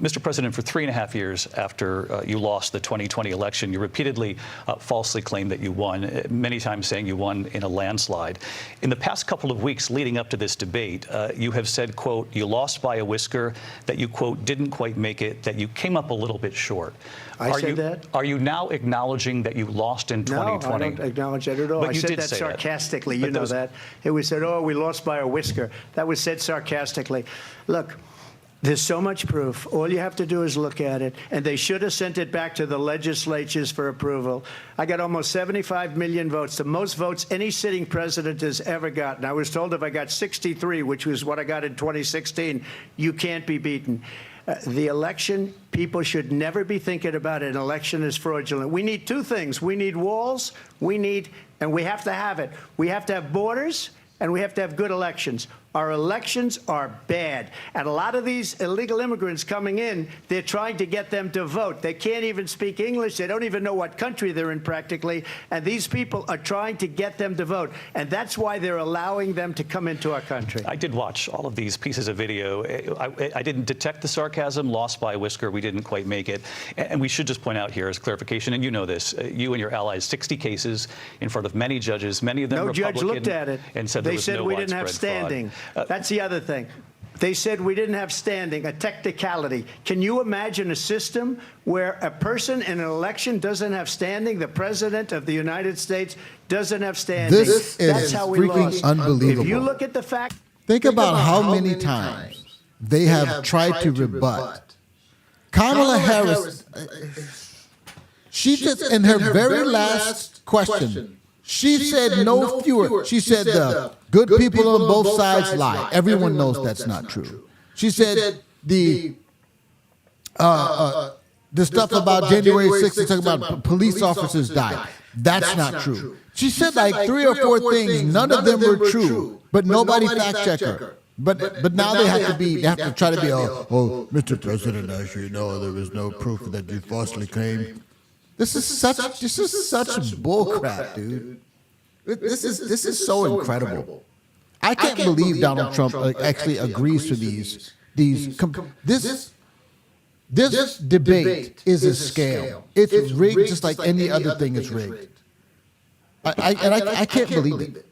Mr. President, for 3.5 years after you lost the 2020 election, you repeatedly falsely claimed that you won, many times saying you won in a landslide. In the past couple of weeks leading up to this debate, you have said, quote, you lost by a whisker, that you, quote, didn't quite make it, that you came up a little bit short. I said that? Are you now acknowledging that you lost in 2020? No, I don't acknowledge that at all. But I you said did that say sarcastically. That. You know that. It was said, oh, we lost by a whisker. That was said sarcastically. Look, there's so much proof. All you have to do is look at it. And they should have sent it back to the legislatures for approval. I got almost 75 million votes, the most votes any sitting president has ever gotten. I was told if I got 63, which was what I got in 2016, you can't be beaten. The election, people should never be thinking about an election as fraudulent. We need two things. We need walls, and we have to have it. We have to have borders, and we have to have good elections. Our elections are bad. And a lot of these illegal immigrants coming in, they're trying to get them to vote. They can't even speak English. They don't even know what country they're in practically. And these people are trying to get them to vote. And that's why they're allowing them to come into our country. I did watch all of these pieces of video. I didn't detect the sarcasm, lost by a whisker. We didn't quite make it. And we should just point out here as clarification, and you know this, you and your allies, 60 cases in front of many judges, many of them no Republican. Judge looked at it. And said they there was said no we didn't have standing. That's the other thing. They said we didn't have standing, a technicality. Can you imagine a system where a person in an election doesn't have standing? The President of the United States doesn't have standing. This That's is how we freaking lost. unbelievable. If you look at the fact. Think about how many times they have tried to rebut. Kamala Harris, she just, in her very last question, she said no fewer. She said the good people on both sides lie. Everyone knows that's not true. She said the stuff about January 6th, talking about police officers died. That's not true. She said like 3 or 4 things. None of them were true, but nobody fact checked her. But now they have to try to be, oh, Mr. President, as you know, there is no proof that you falsely claimed. This is such bullcrap, dude. This is so incredible. I can't believe Donald Trump actually agrees to these. This debate is a scam. It's rigged just like any other thing is rigged. I can't believe it.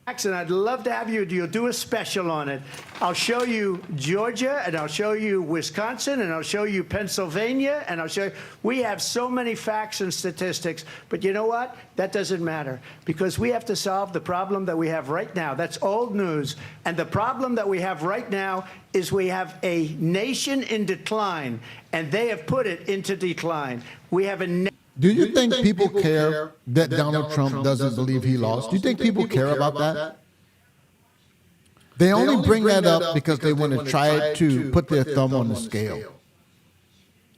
And I'd love to have you. You'll do a special on it. I'll show you Georgia, and I'll show you Wisconsin, and I'll show you Pennsylvania, and I'll show you. We have so many facts and statistics, but you know what? That doesn't matter, because we have to solve the problem that we have right now. That's old news. And the problem that we have right now is we have a nation in decline, and they have put it into decline. We have a Do you think people care that Donald Trump doesn't believe he lost? Do you think people care about that? They only bring that up because they want to try to put their thumb on the scale.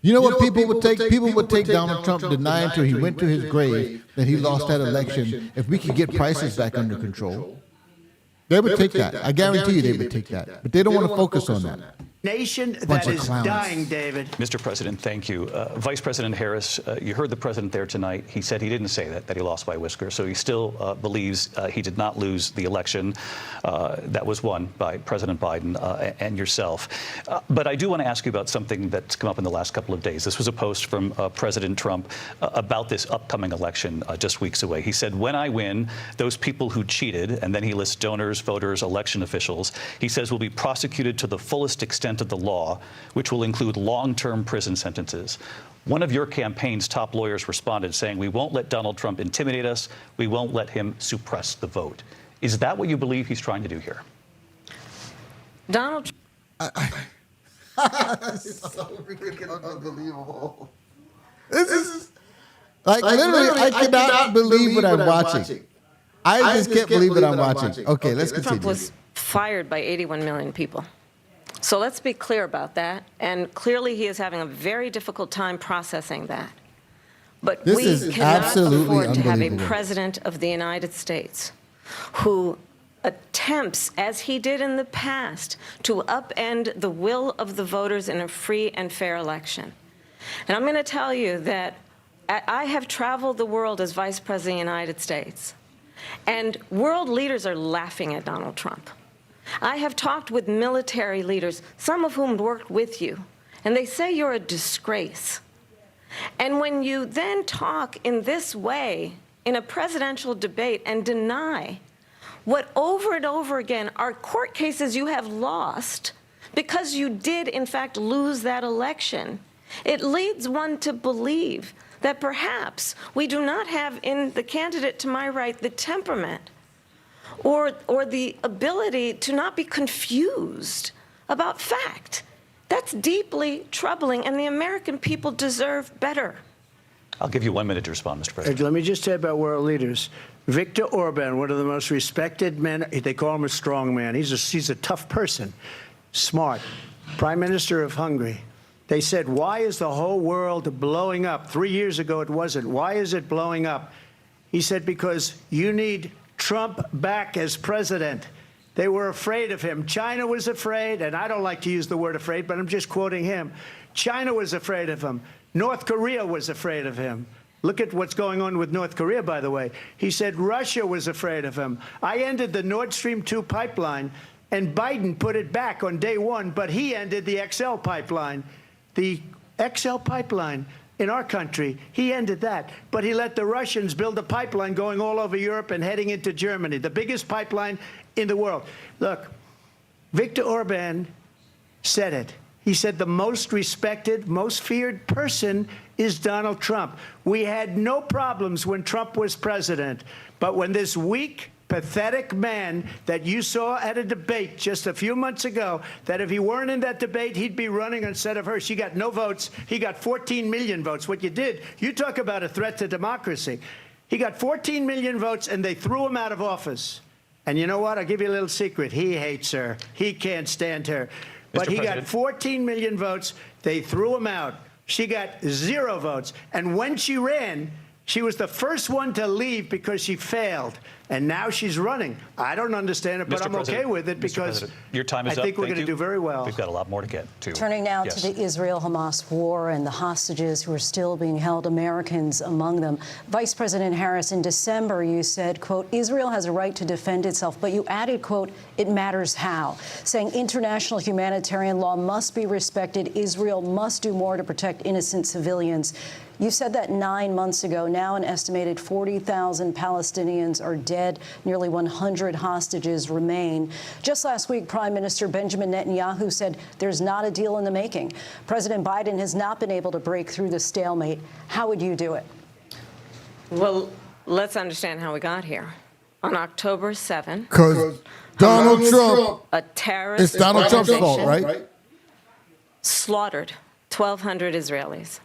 You know what people would take? People would take Donald Trump denying until he went to his grave that he lost that election if we could get prices back under control. They would take that. I guarantee you they would take that. But they don't want to focus on that. Nation that is dying, David. Mr. President, thank you. Vice President Harris, you heard the president there tonight. He said he didn't say that he lost by a whisker. So he still believes he did not lose the election that was won by President Biden and yourself. But I do want to ask you about something that's come up in the last couple of days. This was a post from President Trump about this upcoming election just weeks away. He said, when I win, those people who cheated, and then he lists donors, voters, election officials, he says will be prosecuted to the fullest extent of the law, which will include long-term prison sentences. One of your campaign's top lawyers responded saying, we won't let Donald Trump intimidate us. We won't let him suppress the vote. Is that what you believe he's trying to do here? Donald This is so freaking unbelievable. This is like literally, I cannot believe what I'm watching. I just can't believe what I'm watching. Okay, let's continue. Trump was fired by 81 million people. So let's be clear about that. And clearly he is having a very difficult time processing that. But This we is cannot absolutely afford to have a unbelievable. president of the United States who attempts, as he did in the past, to upend the will of the voters in a free and fair election. And I'm going to tell you that I have traveled the world as Vice President of the United States, and world leaders are laughing at Donald Trump. I have talked with military leaders, some of whom worked with you, and they say you're a disgrace. And when you then talk in this way in a presidential debate and deny what over and over again are court cases you have lost because you did, in fact, lose that election, it leads one to believe that perhaps we do not have in the candidate to my right the temperament or the ability to not be confused about fact. That's deeply troubling, and the American people deserve better. I'll give you 1 minute to respond, Mr. President. Let me just say about world leaders. Viktor Orban, one of the most respected men, they call him a strong man. He's a tough person, smart. Prime Minister of Hungary. They said, why is the whole world blowing up? 3 years ago it wasn't. Why is it blowing up? He said, because you need Trump back as president. They were afraid of him. China was afraid, and I don't like to use the word afraid, but I'm just quoting him. China was afraid of him. North Korea was afraid of him. Look at what's going on with North Korea, by the way. He said Russia was afraid of him. I ended the Nord Stream 2 pipeline, and Biden put it back on day one, but he ended the XL pipeline. The XL pipeline in our country, he ended that. But he let the Russians build a pipeline going all over Europe and heading into Germany, the biggest pipeline in the world. Look, Viktor Orban said it. He said the most respected, most feared person is Donald Trump. We had no problems when Trump was president. But when this weak, pathetic man that you saw at a debate just a few months ago, that if he weren't in that debate, he'd be running instead of her. She got no votes. He got 14 million votes. What you did, you talk about a threat to democracy. He got 14 million votes, and they threw him out of office. And you know what? I'll give you a little secret. He hates her. He can't stand her. But he got 14 million votes. They threw him out. She got 0 votes. And when she ran, she was the first one to leave because she failed. And now she's running. I don't understand it, but I'm okay with it because your time is I think up. we're going to do very well. We've got a lot more to get to. Turning now to the Israel-Hamas war and the hostages who are still being held, Americans among them. Vice President Harris, in December, you said, quote, Israel has a right to defend itself, but you added, quote, it matters how, saying international humanitarian law must be respected. Israel must do more to protect innocent civilians. You said that 9 months ago. Now an estimated 40,000 Palestinians are dead. Nearly 100 hostages remain. Just last week, Prime Minister Benjamin Netanyahu said there's not a deal in the making. President Biden has not been able to break through the stalemate. How would you do it? Well, let's understand how we got here. On October 7, Because Donald Trump. a terrorist It's Donald Trump's fault, organization right? slaughtered 1,200 Israelis,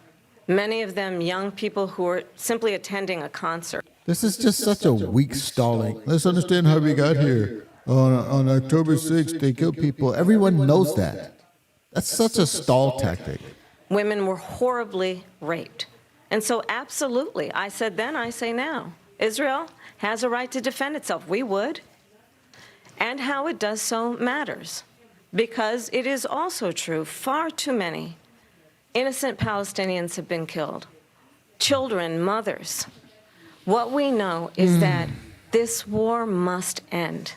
many of them young people who were simply attending a concert. This is just such a weak stalling. Let's understand how we got here. On October 6th, they killed people. Everyone knows that. That's such a stall tactic. Women were horribly raped. And so absolutely, I said then, I say now, Israel has a right to defend itself. We would. And how it does so matters. Because it is also true, far too many innocent Palestinians have been killed. Children, mothers. What we know is that this war must end.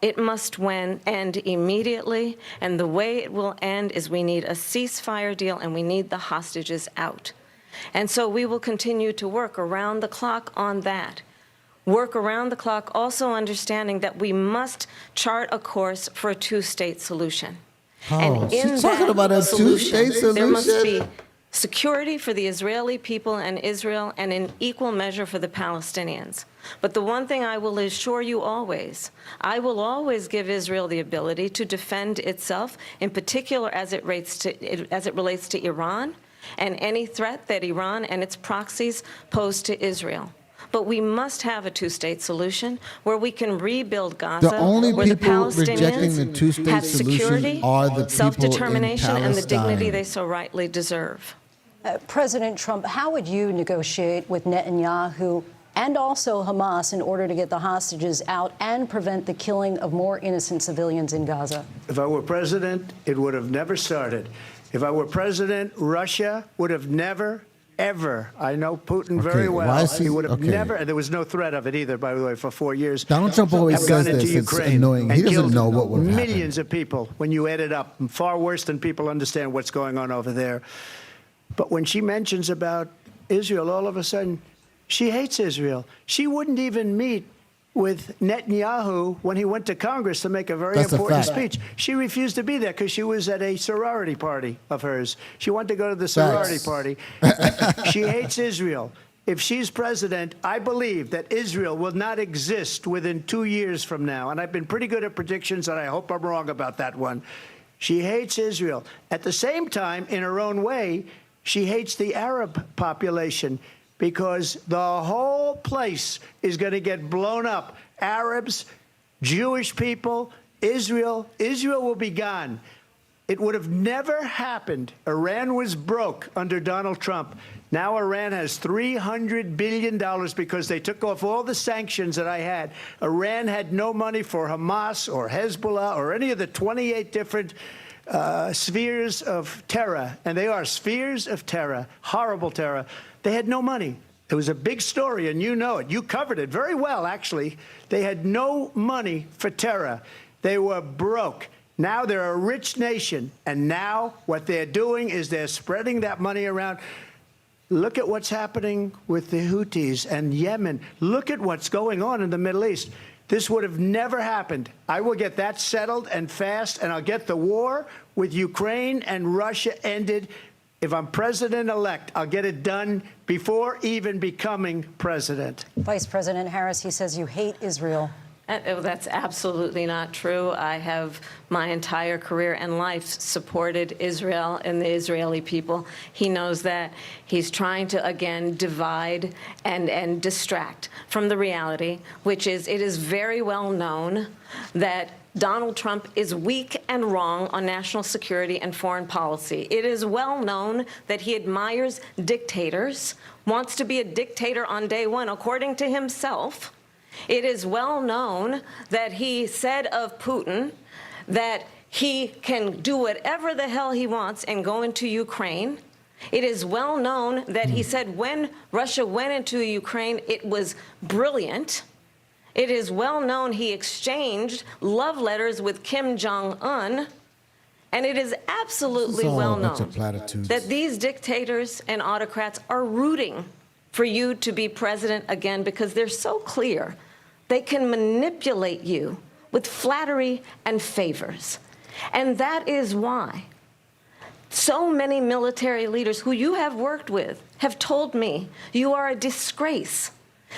It must end immediately, and the way it will end is we need a ceasefire deal and we need the hostages out. And so we will continue to work around the clock on that. Work around the clock, also understanding that we must chart a course for a two-state solution. And in she's talking that about a two-state solution? there must be security for the Israeli people and Israel, and in equal measure for the Palestinians. But the one thing I will assure you always, I will always give Israel the ability to defend itself, in particular as it relates to Iran and any threat that Iran and its proxies pose to Israel. But we must have a two-state solution where we can rebuild Gaza, The only where the people rejecting Palestinians the two-state have solution security, are the people in self-determination, and the dignity Palestine. they so rightly deserve. President Trump, how would you negotiate with Netanyahu and also Hamas in order to get the hostages out and prevent the killing of more innocent civilians in Gaza? If I were president, it would have never started. If I were president, Russia would have never, ever, I know Putin very well, he would have never, and there was no threat of it either, by the way, for 4 years. Donald Trump always have gone says into this. It's Ukraine annoying. He and doesn't killed know what would happen. millions of people when you add it up, far worse than people understand what's going on over there. But when she mentions about Israel, all of a sudden, she hates Israel. She wouldn't even meet with Netanyahu when he went to Congress to make a very important speech. She refused to be there because she was at a sorority party of hers. She wanted to go to the sorority party. She hates Israel. If she's president, I believe that Israel will not exist within 2 years from now. And I've been pretty good at predictions, and I hope I'm wrong about that one. She hates Israel. At the same time, in her own way, she hates the Arab population, because the whole place is going to get blown up. Arabs, Jewish people, Israel will be gone. It would have never happened. Iran was broke under Donald Trump. Now Iran has $300 billion because they took off all the sanctions that I had. Iran had no money for Hamas or Hezbollah or any of the 28 different spheres of terror. And they are spheres of terror, horrible terror. They had no money. It was a big story, and you know it. You covered it very well, actually. They had no money for terror. They were broke. Now they're a rich nation, and now what they're doing is they're spreading that money around. Look at what's happening with the Houthis and Yemen. Look at what's going on in the Middle East. This would have never happened. I will get that settled and fast, and I'll get the war with Ukraine and Russia ended. If I'm president-elect, I'll get it done before even becoming president. Vice President Harris, he says you hate Israel. That's absolutely not true. I have my entire career and life supported Israel and the Israeli people. He knows that. He's trying to, again, divide and distract from the reality, which is it is very well known that Donald Trump is weak and wrong on national security and foreign policy. It is well known that he admires dictators, wants to be a dictator on day one, according to himself. It is well known that he said of Putin that he can do whatever the hell he wants and go into Ukraine. It is well known that he said when Russia went into Ukraine, it was brilliant. It is well known he exchanged love letters with Kim Jong-un. And it is absolutely well known that these dictators and autocrats are rooting for you to be president again because they're so clear they can manipulate you with flattery and favors. And that is why so many military leaders who you have worked with have told me you are a disgrace.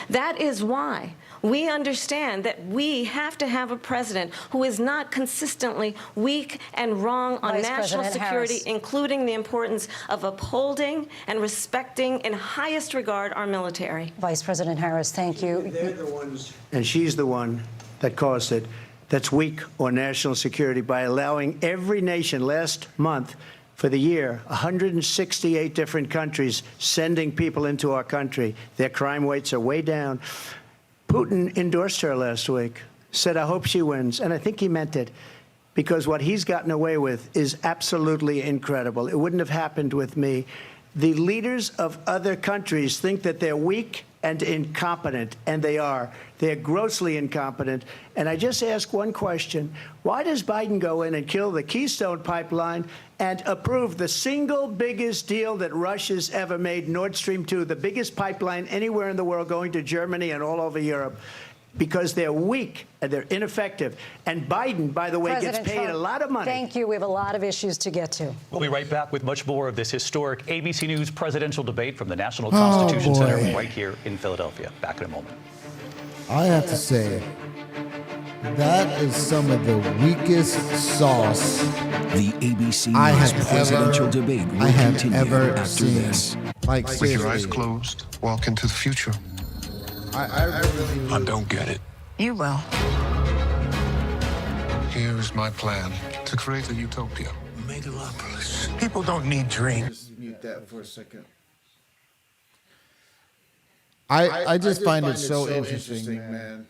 That is why we understand that we have to have a president who is not consistently weak and wrong on national security, including the importance of upholding and respecting in highest regard our military. Vice President Harris, thank you. They're the ones, and she's the one that caused it, that's weak on national security by allowing every nation last month for the year, 168 different countries sending people into our country. Their crime rates are way down. Putin endorsed her last week, said, I hope she wins. And I think he meant it, because what he's gotten away with is absolutely incredible. It wouldn't have happened with me. The leaders of other countries think that they're weak and incompetent, and they are. They're grossly incompetent. And I just ask one question. Why does Biden go in and kill the Keystone Pipeline and approve the single biggest deal that Russia's ever made, Nord Stream 2, the biggest pipeline anywhere in the world going to Germany and all over Europe? Because they're weak and they're ineffective. And Biden, by the way, President gets paid Trump, a lot of money. Thank you. We have a lot of issues to get to. We'll be right back with much more of this historic ABC News presidential debate from the National Constitution Center right here in Philadelphia. Back in a moment. I have to say, that is some of the weakest sauce The ABC I News have presidential ever, debate will I have continue ever after seen. this. Like, With your eyes seriously. closed, walk into the future. I really don't get it. You will. Here is my plan to create a utopia. Megalopolis. People don't need dreams. Just mute that for a second. I just find it so interesting, man.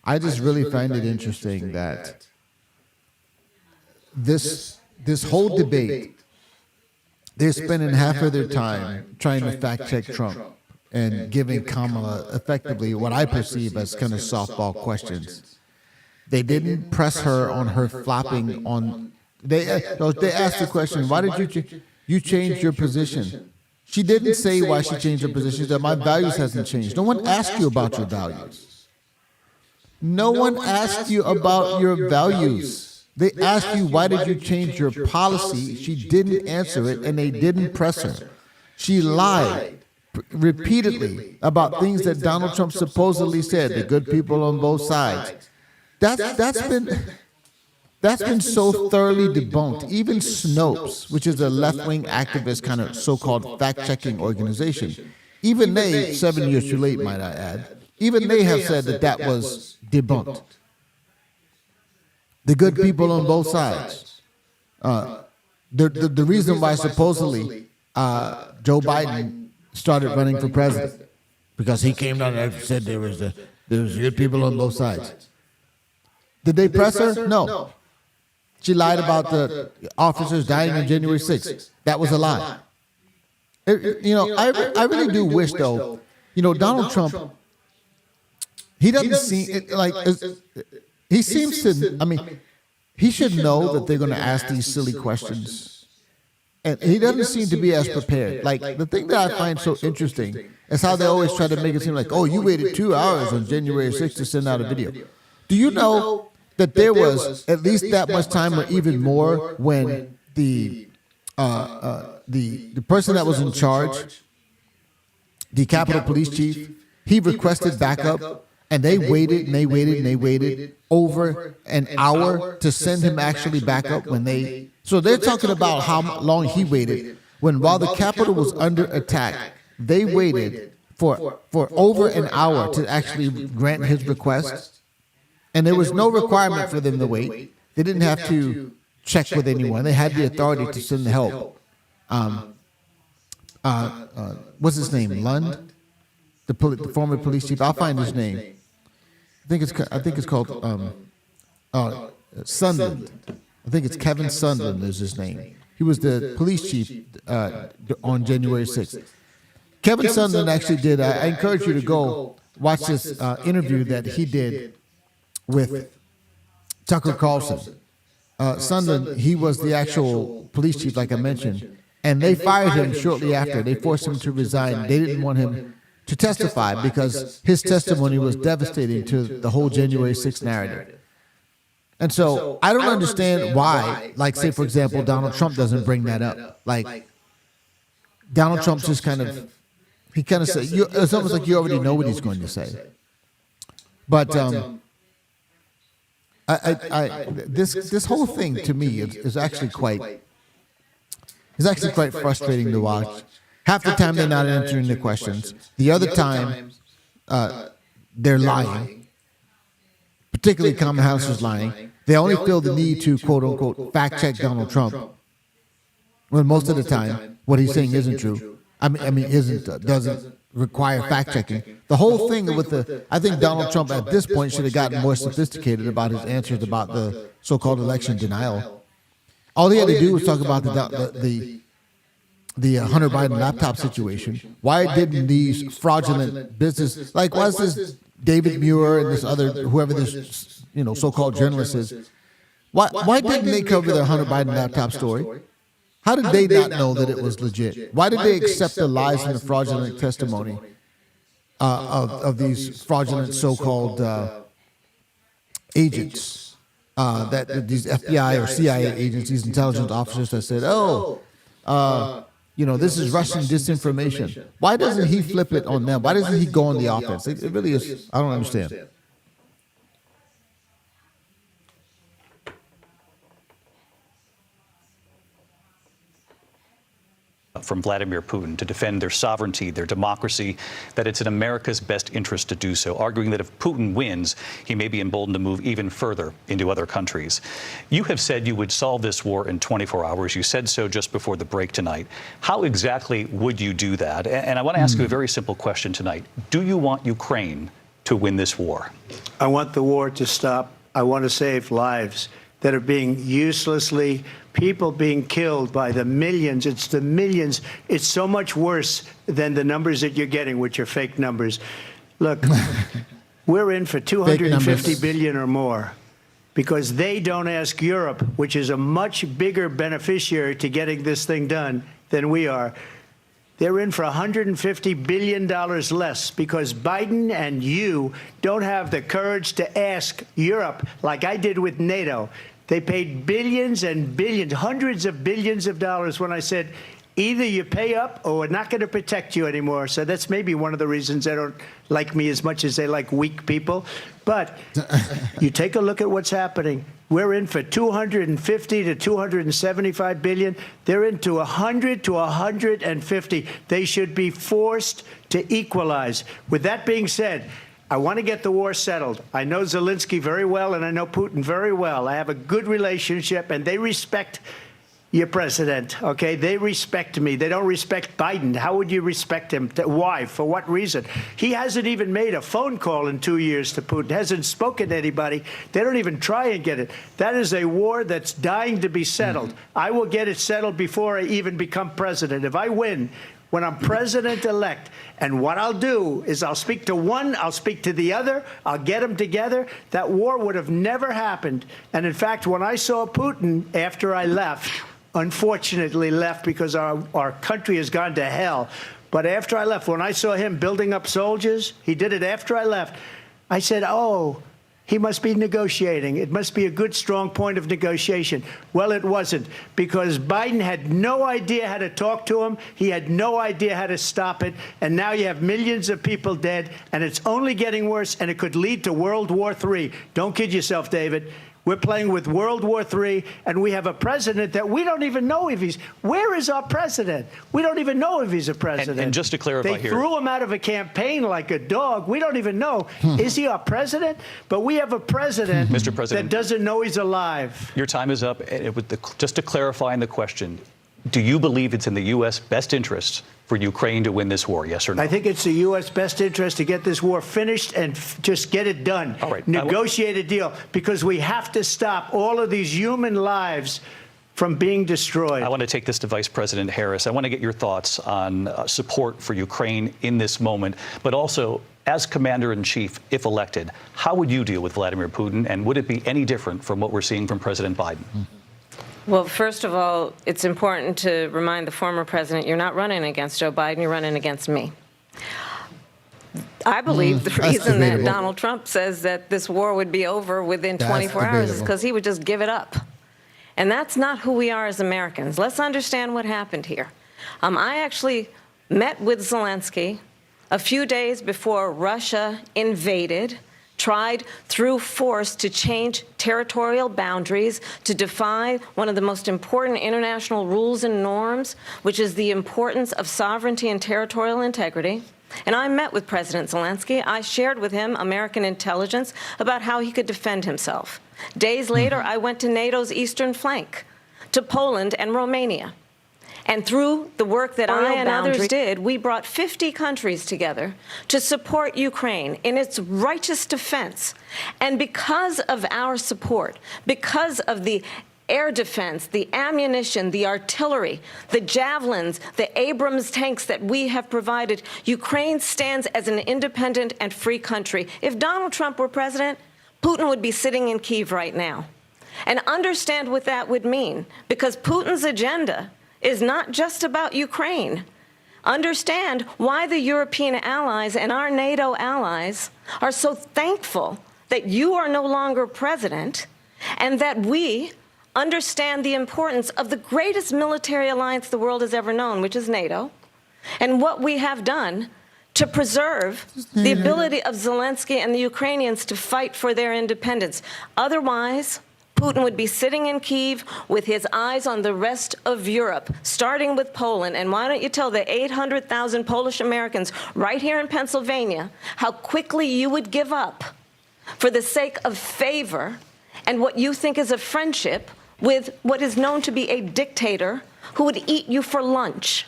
I just really find it interesting that this whole debate, they're spending half of their time trying to fact check Trump and giving Kamala effectively what I perceive as kind of softball questions. They didn't press her on her flopping on. They asked the question, why did you change your position? She didn't say why she changed her position. She said, my values hasn't changed. No one asked you about your values. No one asked you about your values. They asked you, why did you change your policy? She didn't answer it, and they didn't press her. She lied repeatedly about things that Donald Trump supposedly said, the good people on both sides. That's been so thoroughly debunked. Even Snopes, which is a left-wing activist kind of so-called fact-checking organization, even they, 7 years too late, might I add, even they have said that was debunked. The good people on both sides. The reason why supposedly Joe Biden started running for president, because he came down and said there was good people on both sides. Did they press her? No. She lied about the officers dying on January 6th. That was a lie. I really do wish, though, Donald Trump, he doesn't seem like, he seems to, he should know that they're going to ask these silly questions. And he doesn't seem to be as prepared. Like, the thing that I find so interesting is how they always try to make it seem like, oh, you waited 2 hours on January 6th to send out a video. Do you know that there was at least that much time or even more when the person that was in charge, the Capitol Police Chief, he requested backup, and they waited and they waited and they waited over an hour to send him actually backup when they... So they're talking about how long he waited when while the Capitol was under attack, they waited for over an hour to actually grant his request. And there was no requirement for them to wait. They didn't have to check with anyone. They had the authority to send the help. What's his name? Lund, the former police chief. I'll find his name. I think it's called Sunderland. I think it's Kevin Sunderland is his name. He was the police chief on January 6th. Kevin Sunderland actually did. I encourage you to go watch this interview that he did with Tucker Carlson Sondland, he was the actual police chief, like I mentioned, and they fired him shortly after. They forced him to resign. They didn't want him to testify because his testimony was devastating to the whole January 6th narrative. And so I don't understand why, like, say, for example, Donald Trump doesn't bring that up. Like, Donald Trump just kind of, he kind of says, it's almost like you already know what he's going to say. But this whole thing to me is actually quite frustrating to watch. Half the time they're not answering the questions. The other time they're lying. Particularly Kamala Harris is lying. They only feel the need to, quote unquote, fact check Donald Trump. When most of the time what he's saying isn't true. Doesn't require fact checking. The whole thing with I think Donald Trump at this point should have gotten more sophisticated about his answers about the so-called election denial. All he had to do was talk about the Hunter Biden laptop situation. Why didn't these fraudulent business, like why is this David Muir and this other, whoever this so-called journalist is, why didn't they cover the Hunter Biden laptop story? How did they not know that it was legit? Why did they accept the lies and the fraudulent testimony of these fraudulent so-called agents, that these FBI or CIA agents, these intelligence officers that said, this is Russian disinformation. Why doesn't he flip it on them? Why doesn't he go on the offense? It really is, I don't understand. From Vladimir Putin to defend their sovereignty, their democracy, that it's in America's best interest to do so, arguing that if Putin wins, he may be emboldened to move even further into other countries. You have said you would solve this war in 24 hours. You said so just before the break tonight. How exactly would you do that? And I want to ask you a very simple question tonight. Do you want Ukraine to win this war? I want the war to stop. I want to save lives that are being uselessly, people being killed by the millions. It's the millions. It's so much worse than the numbers that you're getting, which are fake numbers. Look, we're in for 250 billion or more because they don't ask Europe, which is a much bigger beneficiary to getting this thing done than we are. They're in for $150 billion less because Biden and you don't have the courage to ask Europe like I did with NATO. They paid billions and billions, hundreds of billions of dollars when I said, either you pay up or we're not going to protect you anymore. So that's maybe one of the reasons they don't like me as much as they like weak people. But you take a look at what's happening. We're in for 250 to 275 billion. They're into 100 to 150. They should be forced to equalize. With that being said, I want to get the war settled. I know Zelensky very well, and I know Putin very well. I have a good relationship, and they respect your president, okay? They respect me. They don't respect Biden. How would you respect him? Why? For what reason? He hasn't even made a phone call in 2 years to Putin, hasn't spoken to anybody. They don't even try and get it. That is a war that's dying to be settled. I will get it settled before I even become president. If I win, when I'm president-elect, and what I'll do is I'll speak to one, I'll speak to the other, I'll get them together. That war would have never happened. And in fact, when I saw Putin after I left, unfortunately left because our country has gone to hell, but after I left, when I saw him building up soldiers, he did it after I left, I said, oh, he must be negotiating. It must be a good, strong point of negotiation. Well, it wasn't, because Biden had no idea how to talk to him. He had no idea how to stop it. And now you have millions of people dead, and it's only getting worse, and it could lead to World War III. Don't kid yourself, David. We're playing with World War III, and we have a president that we don't even know if he's... Where is our president? We don't even know if he's a president. And just to clarify they threw him out of a campaign like a dog. We don't even know. Is he our president? But we have a president, Mr. President, that doesn't know he's alive. Your time is up. Just to clarify in the question, do you believe it's in the U.S. best interest for Ukraine to win this war, yes or no? I think it's the U.S. best interest to get this war finished and just get it done. All right. Negotiate a deal, because we have to stop all of these human lives from being destroyed. I want to take this to Vice President Harris. I want to get your thoughts on support for Ukraine in this moment, but also as Commander-in-Chief, if elected, how would you deal with Vladimir Putin, and would it be any different from what we're seeing from President Biden? Well, first of all, it's important to remind the former president you're not running against Joe Biden, you're running against me. I believe the reason that Donald Trump says that this war would be over within 24 hours is because he would just give it up. And that's not who we are as Americans. Let's understand what happened here. I actually met with Zelensky a few days before Russia invaded, tried through force to change territorial boundaries, to defy one of the most important international rules and norms, which is the importance of sovereignty and territorial integrity. And I met with President Zelensky. I shared with him American intelligence about how he could defend himself. Days later, I went to NATO's eastern flank, to Poland and Romania. And through the work that I and others did, we brought 50 countries together to support Ukraine in its righteous defense. And because of our support, because of the air defense, the ammunition, the artillery, the javelins, the Abrams tanks that we have provided, Ukraine stands as an independent and free country. If Donald Trump were president, Putin would be sitting in Kyiv right now. And understand what that would mean, because Putin's agenda is not just about Ukraine. Understand why the European allies and our NATO allies are so thankful that you are no longer president, and that we understand the importance of the greatest military alliance the world has ever known, which is NATO, and what we have done to preserve the ability of Zelensky and the Ukrainians to fight for their independence. Otherwise, Putin would be sitting in Kyiv with his eyes on the rest of Europe, starting with Poland. And why don't you tell the 800,000 Polish Americans right here in Pennsylvania how quickly you would give up for the sake of favor and what you think is a friendship with what is known to be a dictator who would eat you for lunch.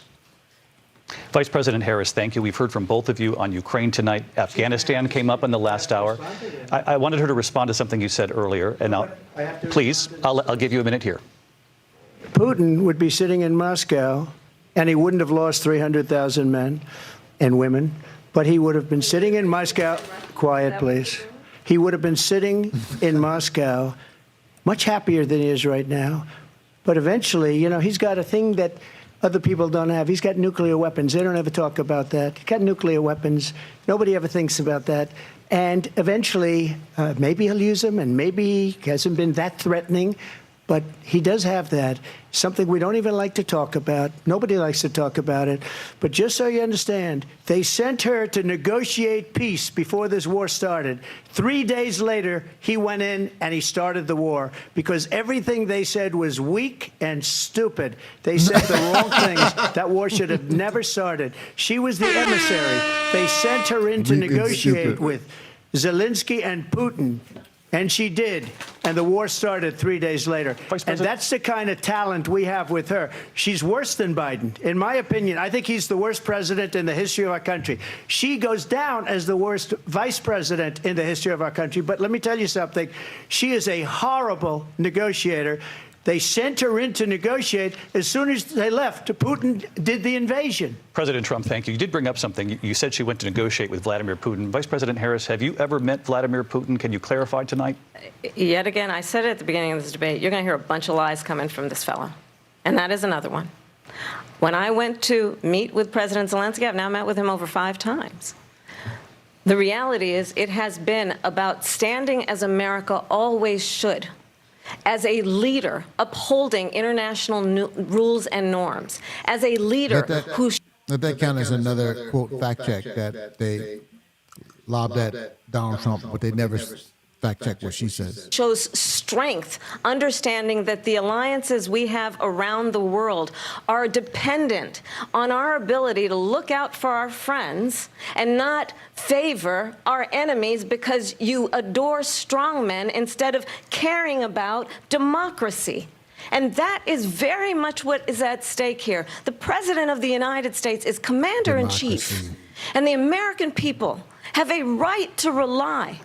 Vice President Harris, thank you. We've heard from both of you on Ukraine tonight. Afghanistan came up in the last hour. I wanted her to respond to something you said earlier, and I'll give you a minute here. Putin would be sitting in Moscow, and he wouldn't have lost 300,000 men and women, but he would have been sitting in Moscow. Quiet, please. He would have been sitting in Moscow much happier than he is right now. But eventually, you know, he's got a thing that other people don't have. He's got nuclear weapons. They don't ever talk about that. He's got nuclear weapons. Nobody ever thinks about that. And eventually, maybe he'll use them, and maybe he hasn't been that threatening. But he does have that, something we don't even like to talk about. Nobody likes to talk about it. But just so you understand, they sent her to negotiate peace before this war started. 3 days later, he went in and he started the war because everything they said was weak and stupid. They said the wrong things. That war should have never started. She was the emissary. They sent her in to negotiate with Zelensky and Putin. And she did. And the war started 3 days later. And that's the kind of talent we have with her. She's worse than Biden. In my opinion, I think he's the worst president in the history of our country. She goes down as the worst vice president in the history of our country. But let me tell you something. She is a horrible negotiator. They sent her in to negotiate. As soon as they left, Putin did the invasion. President Trump, thank you. You did bring up something. You said she went to negotiate with Vladimir Putin. Vice President Harris, have you ever met Vladimir Putin? Can you clarify tonight? Yet again, I said at the beginning of this debate, you're going to hear a bunch of lies coming from this fellow. And that is another one. When I went to meet with President Zelensky, I've now met with him over 5 times. The reality is it has been about standing as America always should, as a leader upholding international rules and norms, as a leader who... Let that count as another, quote, fact check that they lobbed at Donald Trump, but they never fact check what she says. Shows strength, understanding that the alliances we have around the world are dependent on our ability to look out for our friends and not favor our enemies because you adore strongmen instead of caring about democracy. And that is very much what is at stake here. The President of the United States is Commander-in-Chief, and the American people have a right to rely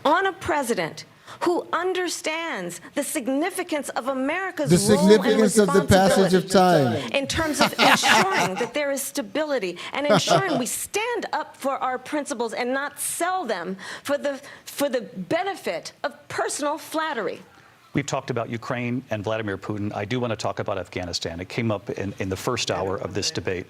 on a president who understands the significance of America's The role and significance of the passage of time. in terms of ensuring that there is stability and ensuring we stand up for our principles and not sell them for the benefit of personal flattery. We've talked about Ukraine and Vladimir Putin. I do want to talk about Afghanistan. It came up in the first hour of this debate.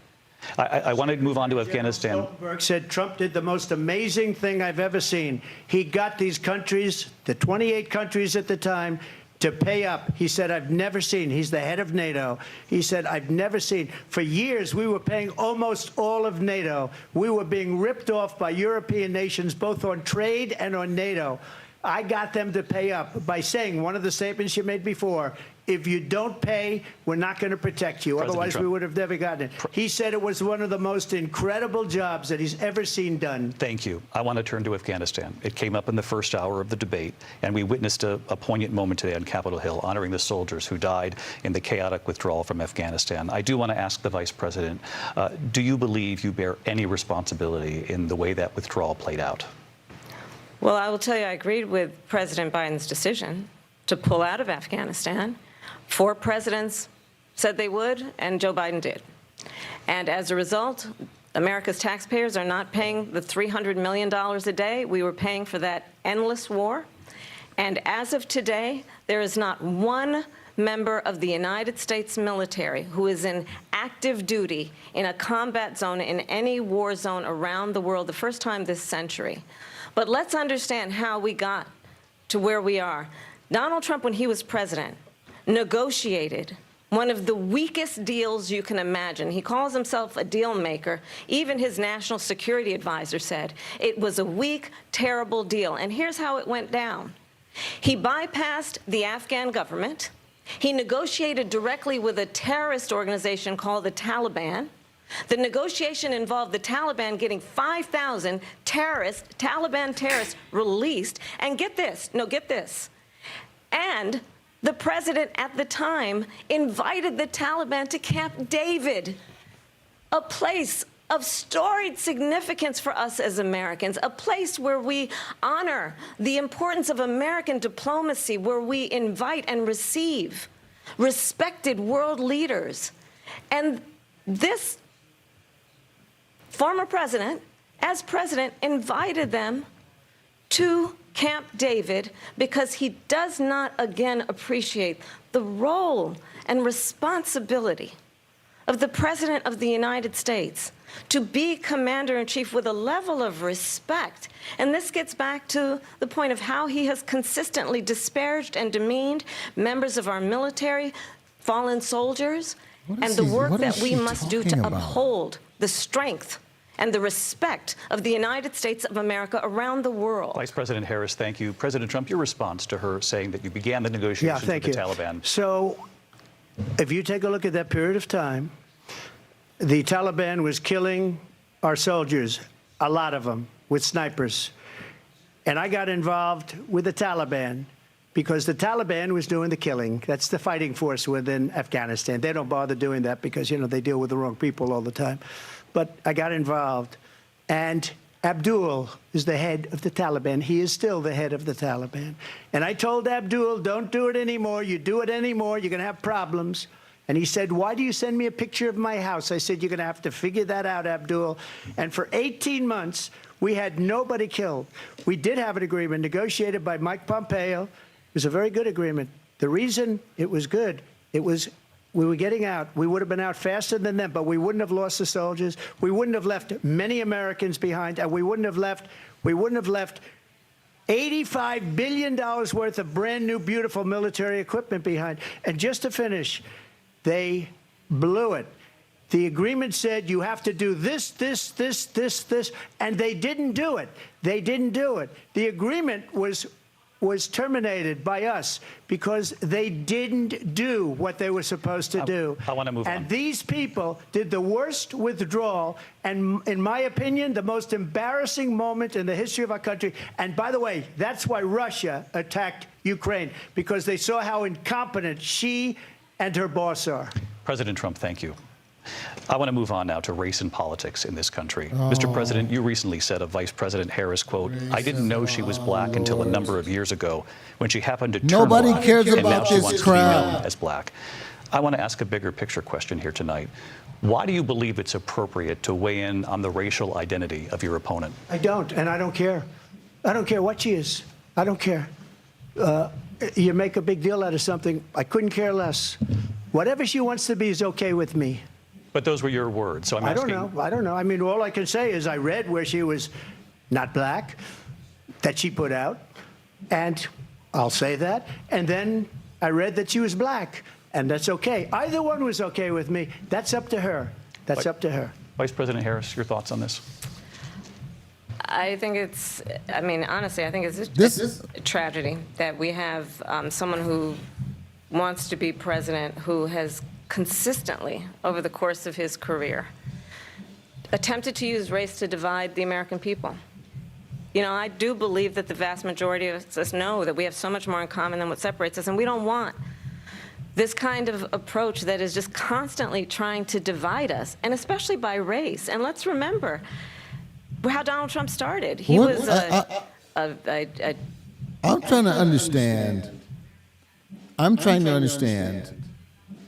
I want to move on to Afghanistan. Stoltenberg said Trump did the most amazing thing I've ever seen. He got these countries, the 28 countries at the time, to pay up. He said, I've never seen, he's the head of NATO. He said, I've never seen. For years, we were paying almost all of NATO. We were being ripped off by European nations, both on trade and on NATO. I got them to pay up by saying one of the statements you made before, if you don't pay, we're not going to protect you. President Otherwise, Trump. we would have never gotten it. He said it was one of the most incredible jobs that he's ever seen done. Thank you. I want to turn to Afghanistan. It came up in the first hour of the debate, and we witnessed a poignant moment today on Capitol Hill, honoring the soldiers who died in the chaotic withdrawal from Afghanistan. I do want to ask the Vice President, do you believe you bear any responsibility in the way that withdrawal played out? Well, I will tell you, I agreed with President Biden's decision to pull out of Afghanistan. 4 presidents said they would, and Joe Biden did. And as a result, America's taxpayers are not paying the $300 million a day we were paying for that endless war. And as of today, there is not one member of the United States military who is in active duty in a combat zone in any war zone around the world, the first time this century. But let's understand how we got to where we are. Donald Trump, when he was president, negotiated one of the weakest deals you can imagine. He calls himself a deal maker. Even his national security advisor said it was a weak, terrible deal. And here's how it went down. He bypassed the Afghan government. He negotiated directly with a terrorist organization called the Taliban. The negotiation involved the Taliban getting 5,000 Taliban terrorists released. And get this, and the president at the time invited the Taliban to Camp David, a place of storied significance for us as Americans, a place where we honor the importance of American diplomacy, where we invite and receive respected world leaders. And this former president, as president, invited them to Camp David because he does not, again, appreciate the role and responsibility of the President of the United States to be commander-in-chief with a level of respect. And this gets back to the point of how he has consistently disparaged and demeaned members of our military, fallen soldiers, and the work that we must do to uphold the strength and the respect of the United States of America around the world. Vice President Harris, thank you. President Trump, your response to her saying that you began the negotiations with the Taliban. So if you take a look at that period of time, the Taliban was killing our soldiers, a lot of them, with snipers. And I got involved with the Taliban because the Taliban was doing the killing. That's the fighting force within Afghanistan. They don't bother doing that because, you know, they deal with the wrong people all the time. But I got involved. And Abdul is the head of the Taliban. He is still the head of the Taliban. And I told Abdul, don't do it anymore. You do it anymore, you're going to have problems. And he said, why do you send me a picture of my house? I said, you're going to have to figure that out, Abdul. And for 18 months, we had nobody killed. We did have an agreement negotiated by Mike Pompeo. It was a very good agreement. The reason it was good, it was we were getting out. We would have been out faster than them, but we wouldn't have lost the soldiers. We wouldn't have left many Americans behind, and we wouldn't have left $85 billion worth of brand new, beautiful military equipment behind. And just to finish, they blew it. The agreement said you have to do this, and they didn't do it. They didn't do it. The agreement was terminated by us because they didn't do what they were supposed to do. I want to move on. And these people did the worst withdrawal, and in my opinion, the most embarrassing moment in the history of our country. And by the way, that's why Russia attacked Ukraine, because they saw how incompetent she and her boss are. President Trump, thank you. I want to move on now to race and politics in this country. Mr. President, you recently said of Vice President Harris, quote, "I didn't know she was black until a number of years ago when she happened to turn Nobody black, cares and about now she this wants crowd. to be known as black." I want to ask a bigger picture question here tonight. Why do you believe it's appropriate to weigh in on the racial identity of your opponent? I don't, and I don't care. I don't care what she is. I don't care. You make a big deal out of something, I couldn't care less. Whatever she wants to be is okay with me. But those were your words, so I'm asking. I don't know. I mean, all I can say is I read where she was not black, that she put out, and I'll say that. And then I read that she was black, and that's okay. Either one was okay with me. That's up to her. That's up to her. Vice President Harris, your thoughts on this? I think it's, I mean, honestly, I think it's a tragedy that we have someone who wants to be president who has consistently, over the course of his career, attempted to use race to divide the American people. You know, I do believe that the vast majority of us know that we have so much more in common than what separates us, and we don't want this kind of approach that is just constantly trying to divide us, and especially by race. And let's remember how Donald Trump started. He was I'm trying to understand. I'm trying to understand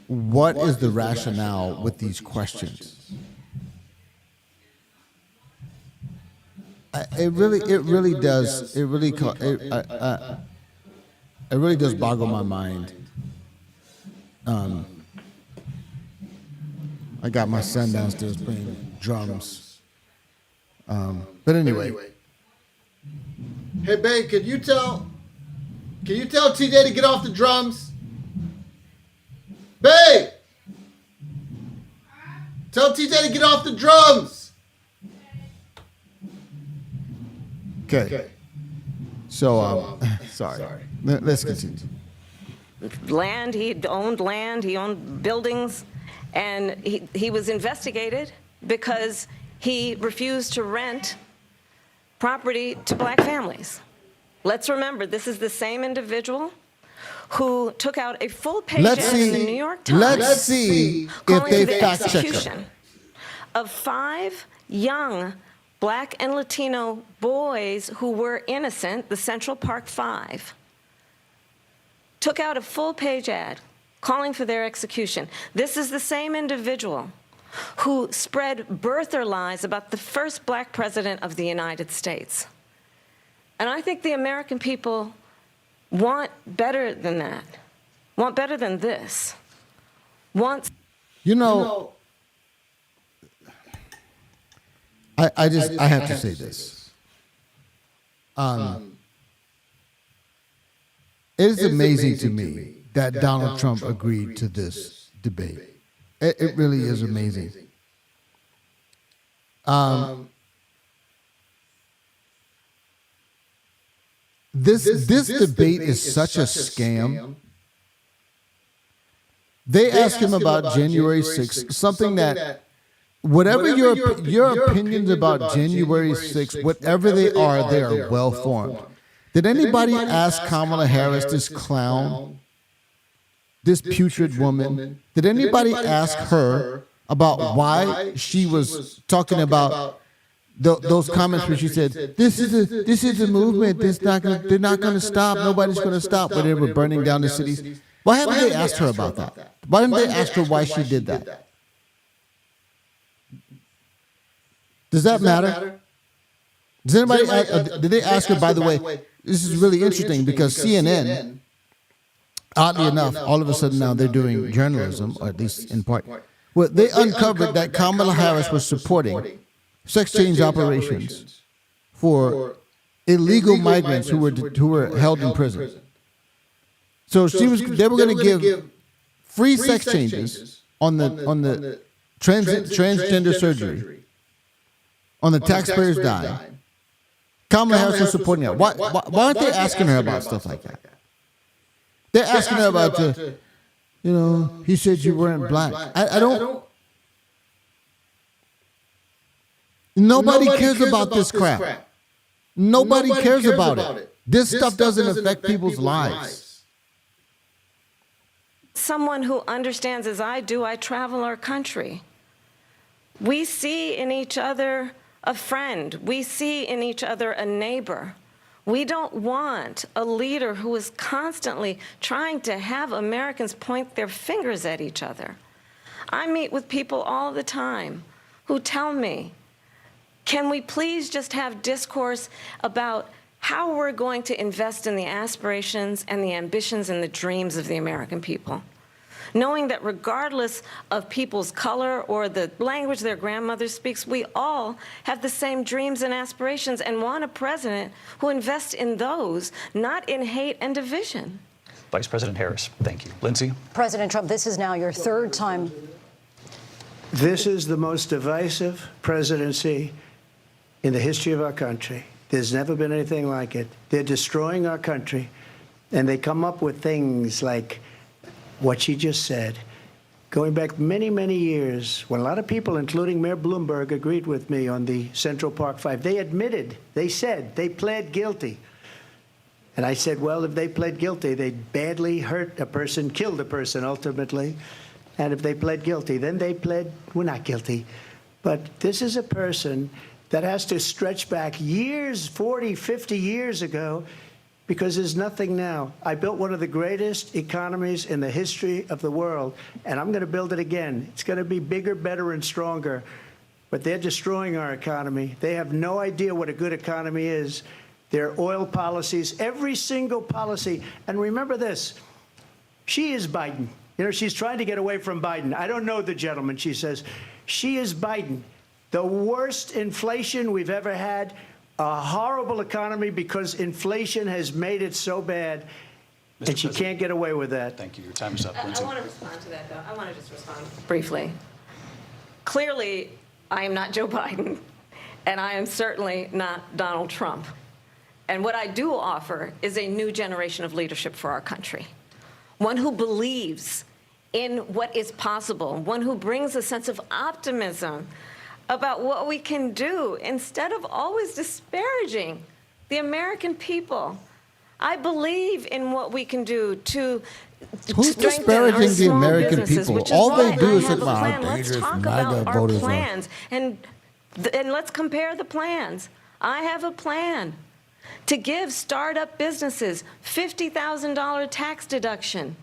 what is the rationale with these questions. It really does boggle my mind. I got my son downstairs playing drums. But anyway. Hey, babe, can you tell TJ to get off the drums? Babe! Tell TJ to get off the drums! Okay. So, sorry. Let's continue. Land, he owned buildings, and he was investigated because he refused to rent property to black families. Let's remember, this is the same individual who took out a full page ad in the New York Times. Let's see if they fact check her. Of 5 young black and Latino boys who were innocent, the Central Park 5, took out a full page ad calling for their execution. This is the same individual who spread birther lies about the first black president of the United States. And I think the American people want better than that, want better than this, want... You know, I have to say this. It is amazing to me that Donald Trump agreed to this debate. It really is amazing. This debate is such a scam. They asked him about January 6th, something that, whatever your opinions about January 6th, whatever they are well formed. Did anybody ask Kamala Harris, this clown, this putrid woman, did anybody ask her about why she was talking about those comments where she said, this is a movement, they're not going to stop, nobody's going to stop, when they were burning down the cities? Why haven't they asked her about that? Why didn't they ask her why she did that? Does that matter? Does anybody did they ask her, by the way, this is really interesting because CNN, oddly enough, all of a sudden now they're doing journalism, or at least in part. Well, they uncovered that Kamala Harris was supporting sex change operations for illegal migrants who were held in prison. So they were going to give free sex changes on the transgender surgery on the taxpayers' dime. Kamala Harris was supporting that. Why aren't they asking her about stuff like that? They're asking her about he said you weren't black. I don't. Nobody cares about this crap. Nobody cares about it. This stuff doesn't affect people's lives. Someone who understands, as I do, I travel our country. We see in each other a friend. We see in each other a neighbor. We don't want a leader who is constantly trying to have Americans point their fingers at each other. I meet with people all the time who tell me, can we please just have discourse about how we're going to invest in the aspirations and the ambitions and the dreams of the American people? Knowing that regardless of people's color or the language their grandmother speaks, we all have the same dreams and aspirations and want a president who invests in those, not in hate and division. Vice President Harris, thank you. Lindsay? President Trump, this is now your third time. This is the most divisive presidency in the history of our country. There's never been anything like it. They're destroying our country, and they come up with things like what she just said. Going back many, many years, when a lot of people, including Mayor Bloomberg, agreed with me on the Central Park Five, they admitted, they said, they pled guilty. And I said, well, if they pled guilty, they badly hurt a person, killed a person ultimately. And if they pled guilty, then they pled, we're not guilty. But this is a person that has to stretch back years, 40, 50 years ago, because there's nothing now. I built one of the greatest economies in the history of the world, and I'm going to build it again. It's going to be bigger, better, and stronger. But they're destroying our economy. They have no idea what a good economy is. Their oil policies, every single policy. And remember this, she is Biden. You know, she's trying to get away from Biden. I don't know the gentleman, she says. She is Biden. The worst inflation we've ever had, a horrible economy because inflation has made it so bad, and she can't get away with that. Thank you. Your time is up, Lindsay. I want to respond to that, though. I want to just respond briefly. Clearly, I am not Joe Biden, and I am certainly not Donald Trump. And what I do offer is a new generation of leadership for our country, one who believes in what is possible, one who brings a sense of optimism about what we can do instead of always disparaging the American people. I believe in what we can do to Who's disparaging the American people? All they do is say, "Wow, let's dangerous talk MAGA about our voters are." plans and let's compare the plans. I have a plan to give startup businesses $50,000 tax deduction,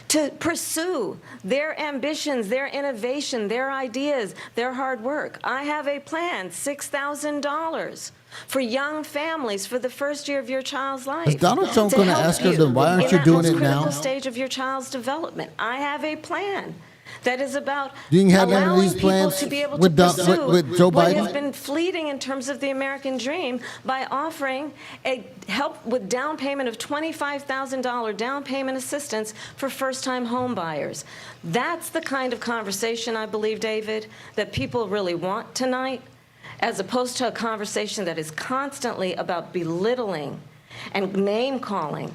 to pursue their ambitions, their innovation, their ideas, their hard work. I have a plan, $6,000 for young families for the first year of your child's life. Is Donald Trump going to ask her, then why aren't you doing it now? In that most critical stage of your child's development, I have a plan that is about You didn't have none of allowing these people plans to be able to with pursue with Joe what Biden? has been fleeting in terms of the American dream by offering a help with down payment of $25,000 down payment assistance for first-time home buyers. That's the kind of conversation, I believe, David, that people really want tonight, as opposed to a conversation that is constantly about belittling and name-calling.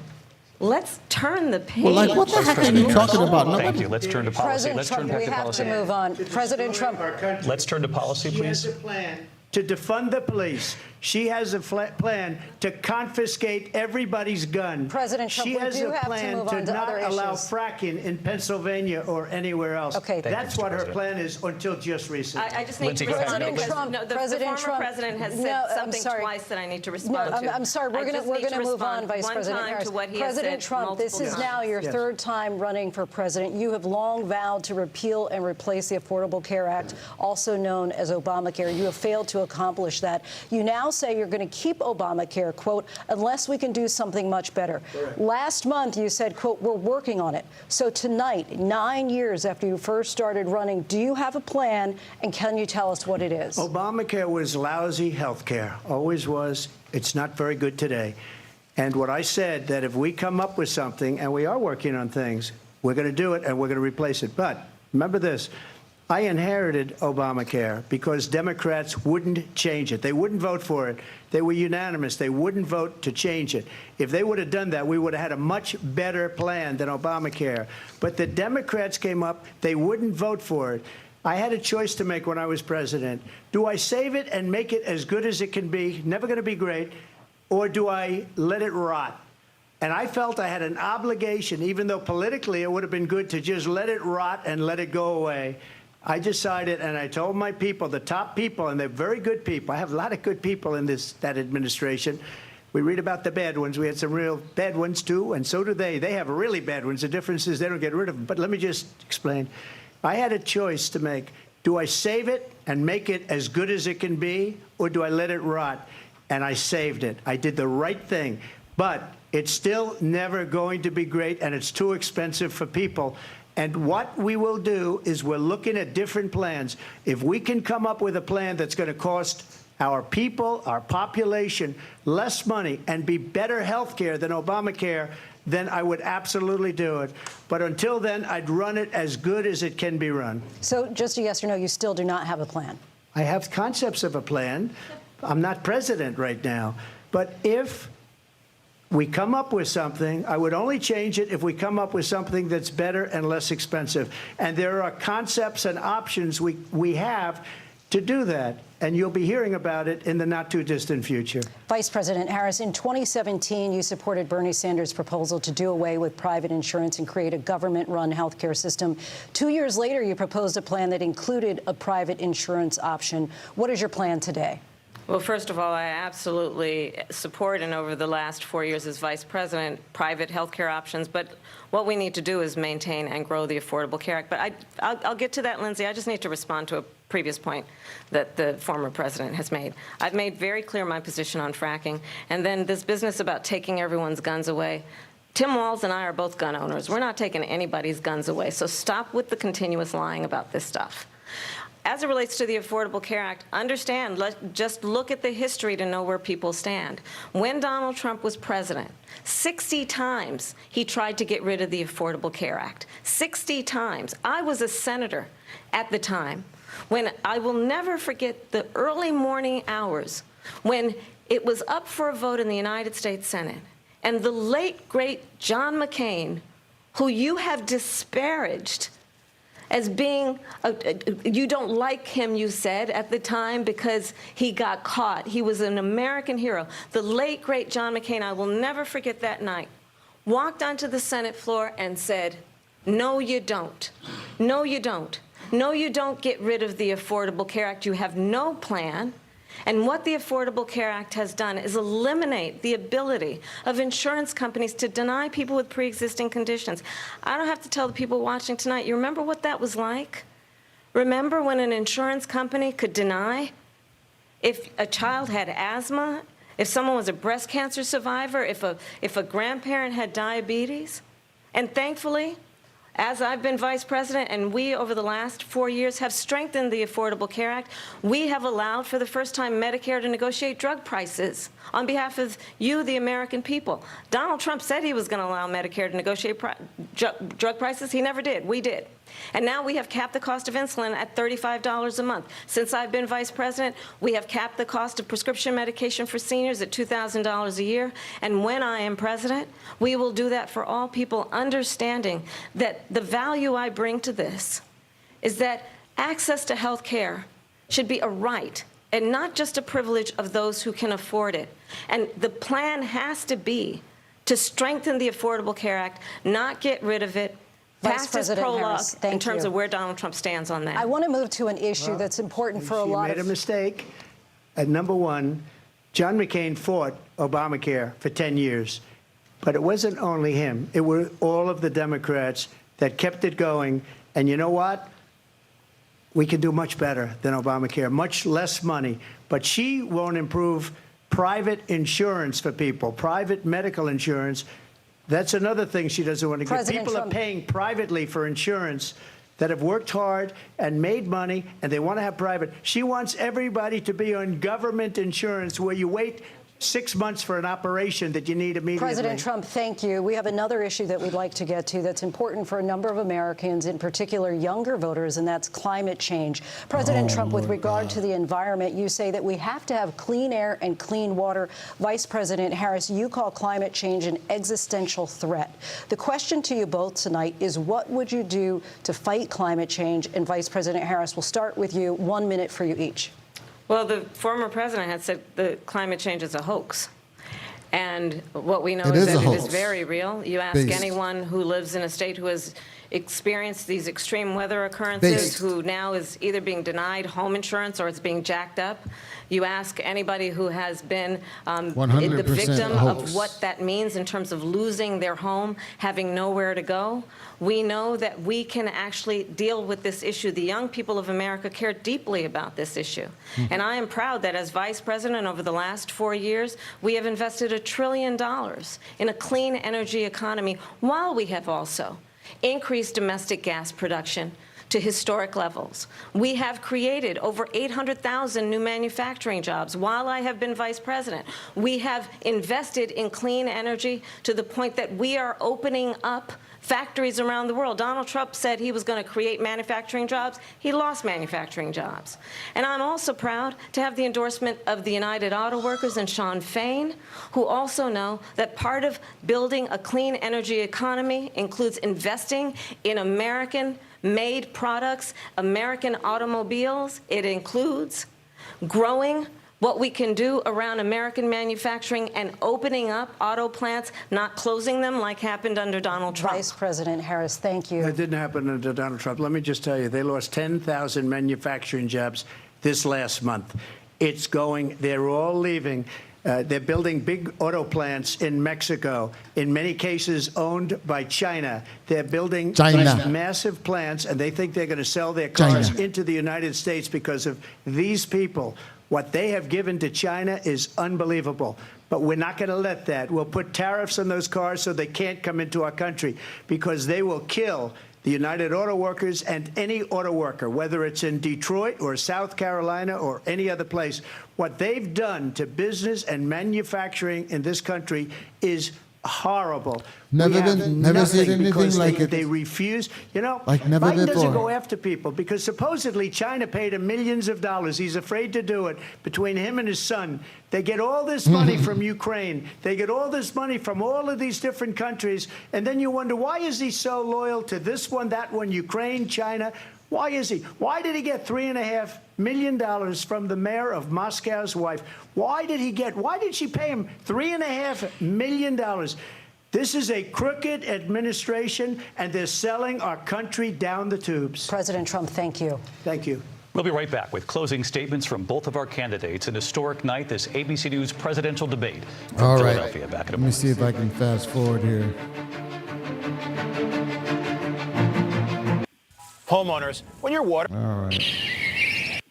Let's turn the page. Well, like, what the heck are you talking about? Thank you. Let's turn to policy. President Let's turn Trump, back we to have policy. to move on. President Trump. Let's turn to policy, She has please. a plan to defund the police. She has a plan to confiscate everybody's gun. President Trump, she we has do a have to plan move to on to not other allow issues. fracking in Pennsylvania or anywhere else. Okay. Thank you, That's Mr. what her President. plan is until just recently. I just need Lindsay, to go ahead. respond President because Trump, no, the President former Trump. president has No, said I'm something sorry. twice that I need to No, respond to. I'm sorry. We're I just going need to to move on, respond Vice one President time Harris. to what he has President said Trump, this multiple is times. now your Yes. third time running for president. You have long vowed to repeal and replace the Affordable Care Act, also known as Obamacare. You have failed to accomplish that. You now say you're going to keep Obamacare, quote, unless we can do something much better. Correct. Last month, you said, quote, we're working on it. So tonight, 9 years after you first started running, do you have a plan, and can you tell us what it is? Obamacare was lousy health care, always was. It's not very good today. And what I said, that if we come up with something, and we are working on things, we're going to do it and we're going to replace it. But remember this, I inherited Obamacare because Democrats wouldn't change it. They wouldn't vote for it. They were unanimous. They wouldn't vote to change it. If they would have done that, we would have had a much better plan than Obamacare. But the Democrats came up. They wouldn't vote for it. I had a choice to make when I was president. Do I save it and make it as good as it can be, never going to be great, or do I let it rot? And I felt I had an obligation, even though politically it would have been good to just let it rot and let it go away. I decided, and I told my people, the top people, and they're very good people. I have a lot of good people in that administration. We read about the bad ones. We had some real bad ones, too, and so do they. They have really bad ones. The difference is they don't get rid of them. But let me just explain. I had a choice to make. Do I save it and make it as good as it can be, or do I let it rot? And I saved it. I did the right thing. But it's still never going to be great, and it's too expensive for people. And what we will do is we're looking at different plans. If we can come up with a plan that's going to cost our people, our population, less money and be better health care than Obamacare, then I would absolutely do it. But until then, I'd run it as good as it can be run. So just a yes or no, you still do not have a plan? I have concepts of a plan. I'm not president right now. But if we come up with something, I would only change it if we come up with something that's better and less expensive. And there are concepts and options we have to do that. And you'll be hearing about it in the not-too-distant future. Vice President Harris, in 2017, you supported Bernie Sanders' proposal to do away with private insurance and create a government-run health care system. 2 years later, you proposed a plan that included a private insurance option. What is your plan today? Well, first of all, I absolutely support, and over the last 4 years as vice president, private health care options. But what we need to do is maintain and grow the Affordable Care Act. But I'll get to that, Lindsay. I just need to respond to a previous point that the former president has made. I've made very clear my position on fracking. And then this business about taking everyone's guns away. Tim Walz and I are both gun owners. We're not taking anybody's guns away. So stop with the continuous lying about this stuff. As it relates to the Affordable Care Act, understand, just look at the history to know where people stand. When Donald Trump was president, 60 times he tried to get rid of the Affordable Care Act. 60 times. I was a senator at the time when I will never forget the early morning hours when it was up for a vote in the United States Senate. And the late, great John McCain, who you have disparaged as being, you don't like him, you said, at the time because he got caught. He was an American hero. The late, great John McCain, I will never forget that night, walked onto the Senate floor and said, no, you don't. No, you don't. No, you don't get rid of the Affordable Care Act. You have no plan. And what the Affordable Care Act has done is eliminate the ability of insurance companies to deny people with pre-existing conditions. I don't have to tell the people watching tonight, you remember what that was like? Remember when an insurance company could deny if a child had asthma, if someone was a breast cancer survivor, if a grandparent had diabetes? And thankfully, as I've been vice president, and we, over the last 4 years, have strengthened the Affordable Care Act, we have allowed, for the first time, Medicare to negotiate drug prices on behalf of you, the American people. Donald Trump said he was going to allow Medicare to negotiate drug prices. He never did. We did. And now we have capped the cost of insulin at $35 a month. Since I've been vice president, we have capped the cost of prescription medication for seniors at $2,000 a year. And when I am president, we will do that for all people, understanding that the value I bring to this is that access to health care should be a right and not just a privilege of those who can afford it. And the plan has to be to strengthen the Affordable Care Act, not get rid of it, Vice President Harris, in terms of where Donald Trump stands on that. I want to move to an issue that's important for a lot of... She made a mistake. At number one, John McCain fought Obamacare for 10 years. But it wasn't only him. It were all of the Democrats that kept it going. And you know what? We can do much better than Obamacare, much less money. But she won't improve private insurance for people, private medical insurance. That's another thing she doesn't want to get. People are paying privately for insurance that have worked hard and made money, and they want to have private. She wants everybody to be on government insurance where you wait 6 months for an operation that you need immediately. President Trump, thank you. We have another issue that we'd like to get to that's important for a number of Americans, in particular younger voters, and that's climate change. President Trump, with regard to the environment, you say that we have to have clean air and clean water. Vice President Harris, you call climate change an existential threat. The question to you both tonight is, what would you do to fight climate change? And Vice President Harris, we'll start with you. 1 minute for you each. Well, the former president had said that climate change is a hoax. And what we know is that it is very real. You ask anyone who lives in a state who has experienced these extreme weather occurrences, who now is either being denied home insurance or it's being jacked up. You ask anybody who has been the victim of what that means in terms of losing their home, having nowhere to go. We know that we can actually deal with this issue. The young people of America care deeply about this issue. And I am proud that as Vice President over the last 4 years, we have invested $1 trillion in a clean energy economy, while we have also increased domestic gas production to historic levels. We have created over 800,000 new manufacturing jobs while I have been Vice President. We have invested in clean energy to the point that we are opening up factories around the world. Donald Trump said he was going to create manufacturing jobs. He lost manufacturing jobs. And I'm also proud to have the endorsement of the United Auto Workers and Sean Fain, who also know that part of building a clean energy economy includes investing in American-made products, American automobiles. It includes growing what we can do around American manufacturing and opening up auto plants, not closing them like happened under Donald Trump. Vice President Harris, thank you. It didn't happen under Donald Trump. Let me just tell you, they lost 10,000 manufacturing jobs this last month. It's going, they're all leaving. They're building big auto plants in Mexico, in many cases owned by China. They're building these massive plants, and they think they're going to sell their cars into the United States because of these people. What they have given to China is unbelievable. But we're not going to let that. We'll put tariffs on those cars so they can't come into our country, because they will kill the United Auto Workers and any auto worker, whether it's in Detroit or South Carolina or any other place. What they've done to business and manufacturing in this country is horrible. Never seen anything like it. They refuse. You know, like never Biden doesn't before. go after people because supposedly China paid him millions of dollars. He's afraid to do it. Between him and his son, they get all this money from Ukraine. They get all this money from all of these different countries. And then you wonder, why is he so loyal to this one, that one, Ukraine, China? Why is he? Why did he get $3.5 million from the mayor of Moscow's wife? Why did she pay him $3.5 million? This is a crooked administration, and they're selling our country down the tubes. President Trump, thank you. Thank you. We'll be right back with closing statements from both of our candidates. An historic night, this ABC News presidential debate from Philadelphia. Back in a moment. Let me see if I can fast forward here. Homeowners, when your water... All right.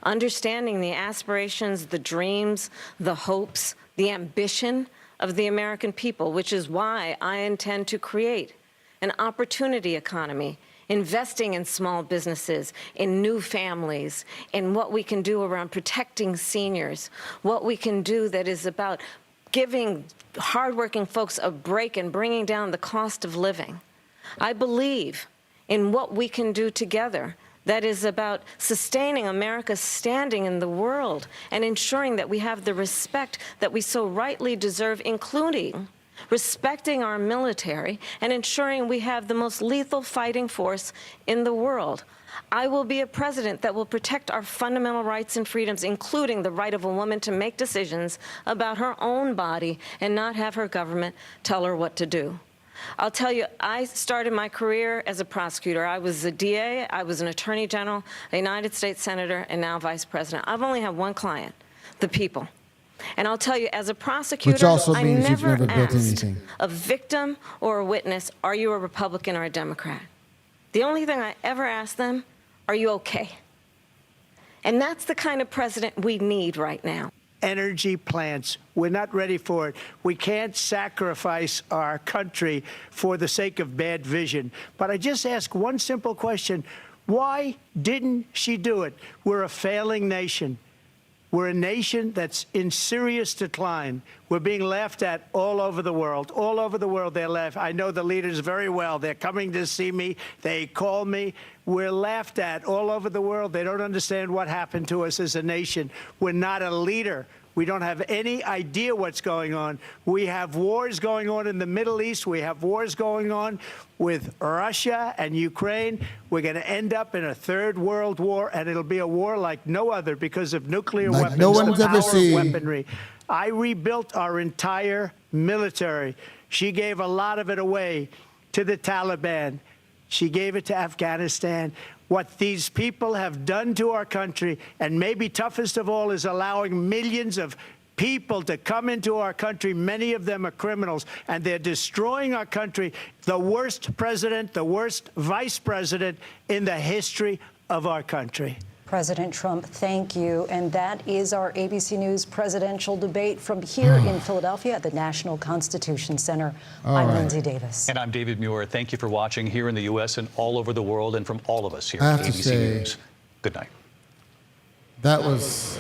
Understanding the aspirations, the dreams, the hopes, the ambition of the American people, which is why I intend to create an opportunity economy, investing in small businesses, in new families, in what we can do around protecting seniors, what we can do that is about giving hardworking folks a break and bringing down the cost of living. I believe in what we can do together that is about sustaining America's standing in the world and ensuring that we have the respect that we so rightly deserve, including respecting our military and ensuring we have the most lethal fighting force in the world. I will be a president that will protect our fundamental rights and freedoms, including the right of a woman to make decisions about her own body and not have her government tell her what to do. I'll tell you, I started my career as a prosecutor. I was a DA, I was an attorney general, a United States senator, and now vice president. I've only had one client, the people. And I'll tell you, as a prosecutor, Which also I means you've never never built asked anything. a victim or a witness, are you a Republican or a Democrat? The only thing I ever asked them, are you okay? And that's the kind of president we need right now. Energy plants. We're not ready for it. We can't sacrifice our country for the sake of bad vision. But I just ask one simple question. Why didn't she do it? We're a failing nation. We're a nation that's in serious decline. We're being laughed at all over the world. All over the world, they're laughing. I know the leaders very well. They're coming to see me. They call me. We're laughed at all over the world. They don't understand what happened to us as a nation. We're not a leader. We don't have any idea what's going on. We have wars going on in the Middle East. We have wars going on with Russia and Ukraine. We're going to end up in a third world war, and it'll be a war like no other because of nuclear weapons, no one's the ever power of seen. weaponry. I rebuilt our entire military. She gave a lot of it away to the Taliban. She gave it to Afghanistan. What these people have done to our country, and maybe toughest of all, is allowing millions of people to come into our country. Many of them are criminals, and they're destroying our country. The worst president, the worst vice president in the history of our country. President Trump, thank you. And that is our ABC News presidential debate from here in Philadelphia at the National Constitution Center. I'm Lindsay Davis. And I'm David Muir. Thank you for watching here in the U.S. and all over the world, and from all of us here at ABC News. Good night. That was...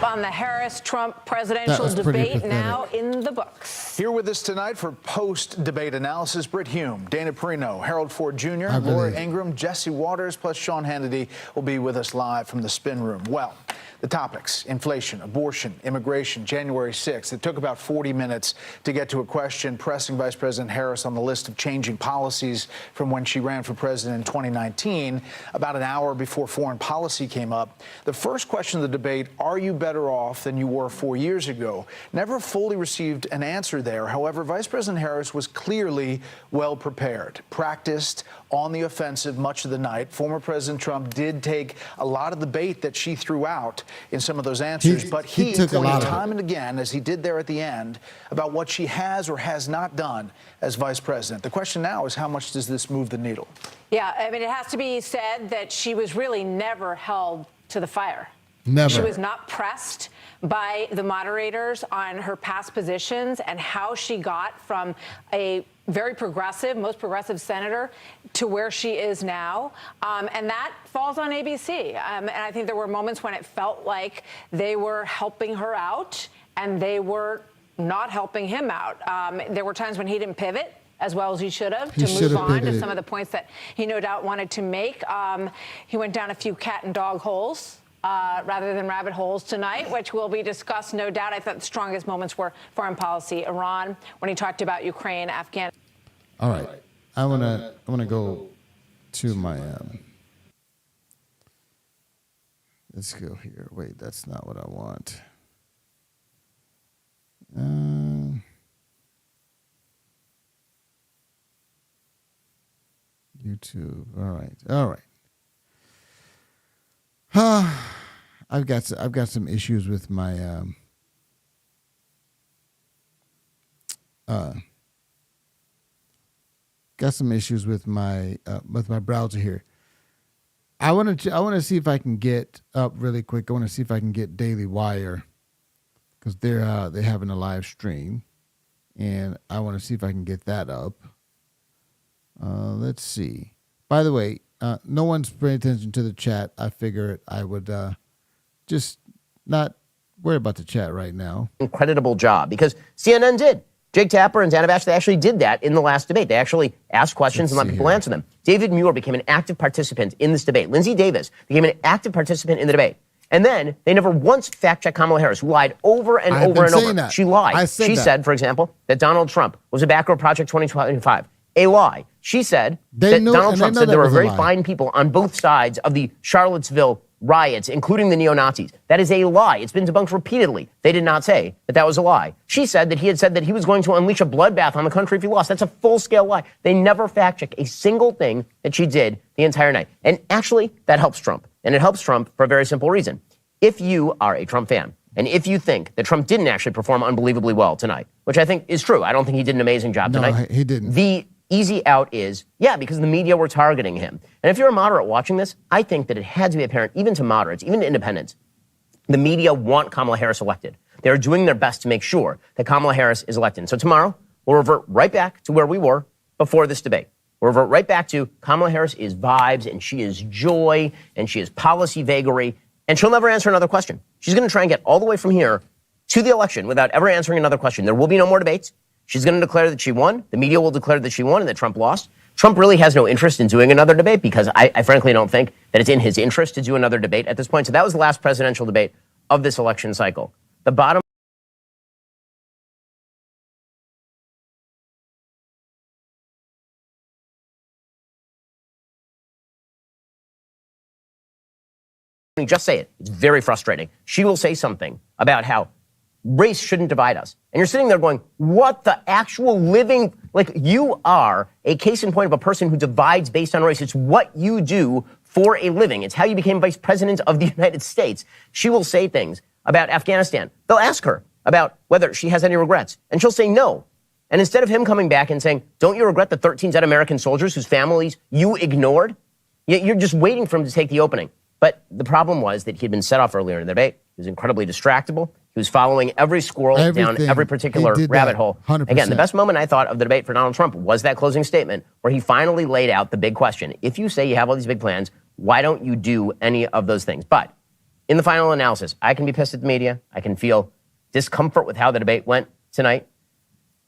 On the Harris-Trump presidential debate now in the books. Here with us tonight for post-debate analysis, Britt Hume, Dana Perino, Harold Ford Jr., Laura Ingraham, Jesse Waters, plus Sean Hannity will be with us live from the spin room. Well, the topics: inflation, abortion, immigration, January 6th. It took about 40 minutes to get to a question pressing Vice President Harris on the list of changing policies from when she ran for president in 2019. About an hour before foreign policy came up, the first question of the debate: are you better off than you were 4 years ago? Never fully received an answer there. However, Vice President Harris was clearly well prepared, practiced on the offensive much of the night. Former President Trump did take a lot of the bait that she threw out in some of those answers, but he pointed time and again, as he did there at the end, about what she has or has not done as vice president. The question now is, how much does this move the needle? Yeah, I mean, it has to be said that she was really never held to the fire. Never. She was not pressed by the moderators on her past positions and how she got from a very progressive, most progressive senator to where she is now. And that falls on ABC. And I think there were moments when it felt like they were helping her out and they were not helping him out. There were times when he didn't pivot as well as he should have to move on to some of the points that he no doubt wanted to make. He went down a few cat and dog holes rather than rabbit holes tonight, which will be discussed, no doubt. I thought the strongest moments were foreign policy, Iran, when he talked about Ukraine, Afghanistan. All right, I wanna go to my. Let's go here. Wait, that's not what I want. YouTube. All right. I've got some issues with my browser here. I want to see if I can get up really quick. I want to see if I can get Daily Wire, because they're having a live stream, and I want to see if I can get that up. Let's see. By the way, no one's paying attention to the chat. I figured I would just not worry about the chat right now. Incredible job, because CNN did. Jake Tapper and Dana Bash, they actually did that in the last debate. They actually asked questions and let people answer them. David Muir became an active participant in this debate. Lindsay Davis became an active participant in the debate. And then they never once fact-checked Kamala Harris, who lied over and over and over. That. She lied. She said, for example, that Donald Trump was a backer of Project 2025. A lie. She said that Donald Trump said there were very fine people on both sides of the Charlottesville riots, including the neo-Nazis. That is a lie. It's been debunked repeatedly. They did not say that that was a lie. She said that he had said that he was going to unleash a bloodbath on the country if he lost. That's a full-scale lie. They never fact-checked a single thing that she did the entire night. And actually, that helps Trump. And it helps Trump for a very simple reason. If you are a Trump fan, and if you think that Trump didn't actually perform unbelievably well tonight, which I think is true, I don't think he did an amazing job tonight. No, he didn't. The easy out is, yeah, because the media were targeting him. And if you're a moderate watching this, I think that it had to be apparent, even to moderates, even to independents, the media want Kamala Harris elected. They're doing their best to make sure that Kamala Harris is elected. So tomorrow, we'll revert right back to where we were before this debate. We'll revert right back to Kamala Harris is vibes, and she is joy, and she is policy vagary, and she'll never answer another question. She's going to try and get all the way from here to the election without ever answering another question. There will be no more debates. She's going to declare that she won. The media will declare that she won and that Trump lost. Trump really has no interest in doing another debate, because I frankly don't think that it's in his interest to do another debate at this point. So that was the last presidential debate of this election cycle. The bottom just say it. It's very frustrating. She will say something about how race shouldn't divide us. And you're sitting there going, what the actual living Like, you are a case in point of a person who divides based on race. It's what you do for a living. It's how you became vice president of the United States. She will say things about Afghanistan. They'll ask her about whether she has any regrets, and she'll say no. And instead of him coming back and saying, don't you regret the 13 dead American soldiers whose families you ignored? You're just waiting for him to take the opening. But the problem was that he had been set off earlier in the debate. He was incredibly distractible. He was following every squirrel down every particular rabbit hole. 100%. Again, the best moment I thought of the debate for Donald Trump was that closing statement where he finally laid out the big question. If you say you have all these big plans, why don't you do any of those things? But in the final analysis, I can be pissed at the media. I can feel discomfort with how the debate went tonight.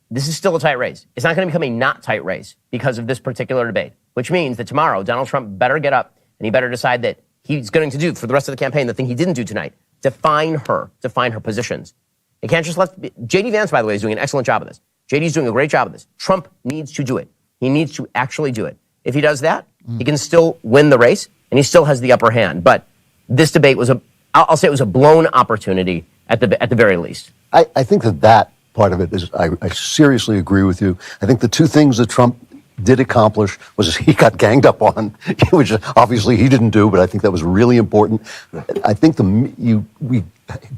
This is still a tight race. It's not going to become a not tight race because of this particular debate, which means that tomorrow Donald Trump better get up and he better decide that he's going to do for the rest of the campaign the thing he didn't do tonight, define her positions. It can't just let J.D. Vance, by the way, is doing an excellent job of this. J.D.'s doing a great job of this. Trump needs to do it. He needs to actually do it. If he does that, he can still win the race and he still has the upper hand. But this debate was I'll say it was a blown opportunity at the very least. I think that part of it is, I seriously agree with you. I think the two things that Trump did accomplish was he got ganged up on, which obviously he didn't do, but I think that was really important. I think we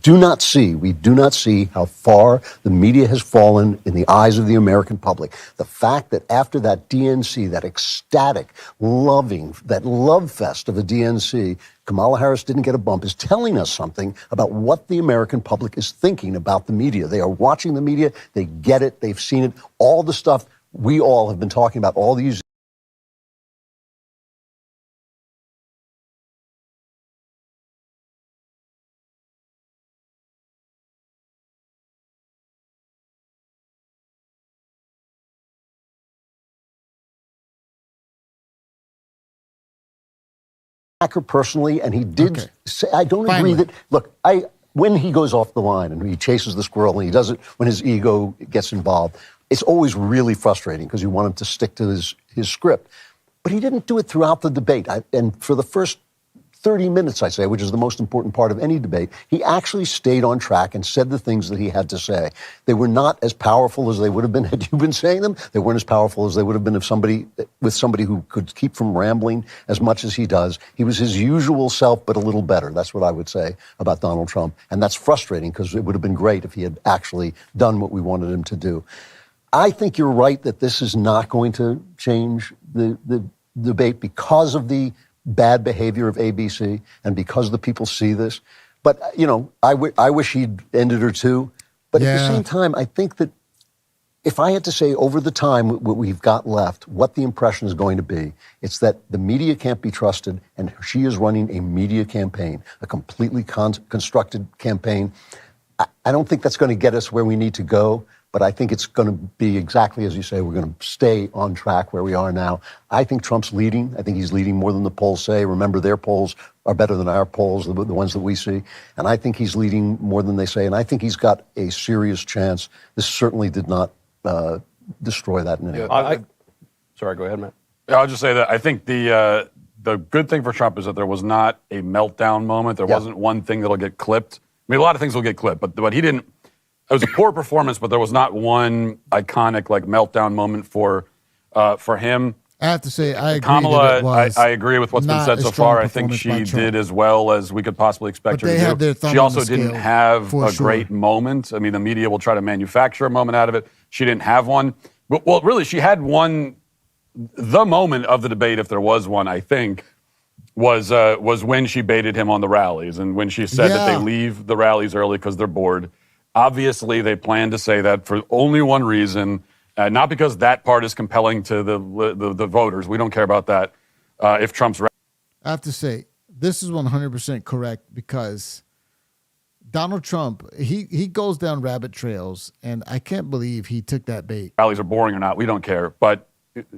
do not see how far the media has fallen in the eyes of the American public. The fact that after that DNC, that ecstatic, that love fest of a DNC, Kamala Harris didn't get a bump, is telling us something about what the American public is thinking about the media. They are watching the media. They get it. They've seen it. All the stuff we all have been talking about all these her personally, and he did say, I don't agree that, look, when he goes off the line and he chases the squirrel and he does it when his ego gets involved, it's always really frustrating because you want him to stick to his script. But he didn't do it throughout the debate. And for the first 30 minutes, I say, which is the most important part of any debate, he actually stayed on track and said the things that he had to say. They were not as powerful as they would have been had you been saying them. They weren't as powerful as they would have been with somebody who could keep from rambling as much as he does. He was his usual self, but a little better. That's what I would say about Donald Trump. And that's frustrating because it would have been great if he had actually done what we wanted him to do. I think you're right that this is not going to change the debate because of the bad behavior of ABC and because the people see this. But, I wish he'd ended her too. But at the same time, I think that if I had to say over the time what we've got left, what the impression is going to be, it's that the media can't be trusted and she is running a media campaign, a completely constructed campaign. I don't think that's going to get us where we need to go. But I think it's going to be exactly as you say. We're going to stay on track where we are now. I think Trump's leading. I think he's leading more than the polls say. Remember, their polls are better than our polls, the ones that we see. And I think he's leading more than they say. And I think he's got a serious chance. This certainly did not destroy that in any way. Sorry, go ahead, Matt. I'll just say that I think the good thing for Trump is that there was not a meltdown moment. There wasn't one thing that'll get clipped. I mean, a lot of things will get clipped, but he didn't. It was a poor performance, but there was not one iconic meltdown moment for him. I have to say, I agree. Kamala, I agree with what's been said so far. I think she did as well as we could possibly expect her to do. She also didn't have a great moment. I mean, the media will try to manufacture a moment out of it. She didn't have one. Well, really, she had one. The moment of the debate, if there was one, I think, was when she baited him on the rallies and when she said that they leave the rallies early because they're bored. Obviously, they plan to say that for only one reason, not because that part is compelling to the voters. We don't care about that. If Trump's right. I have to say, this is 100% correct because Donald Trump, he goes down rabbit trails, and I can't believe he took that bait. Rallies are boring or not, we don't care. But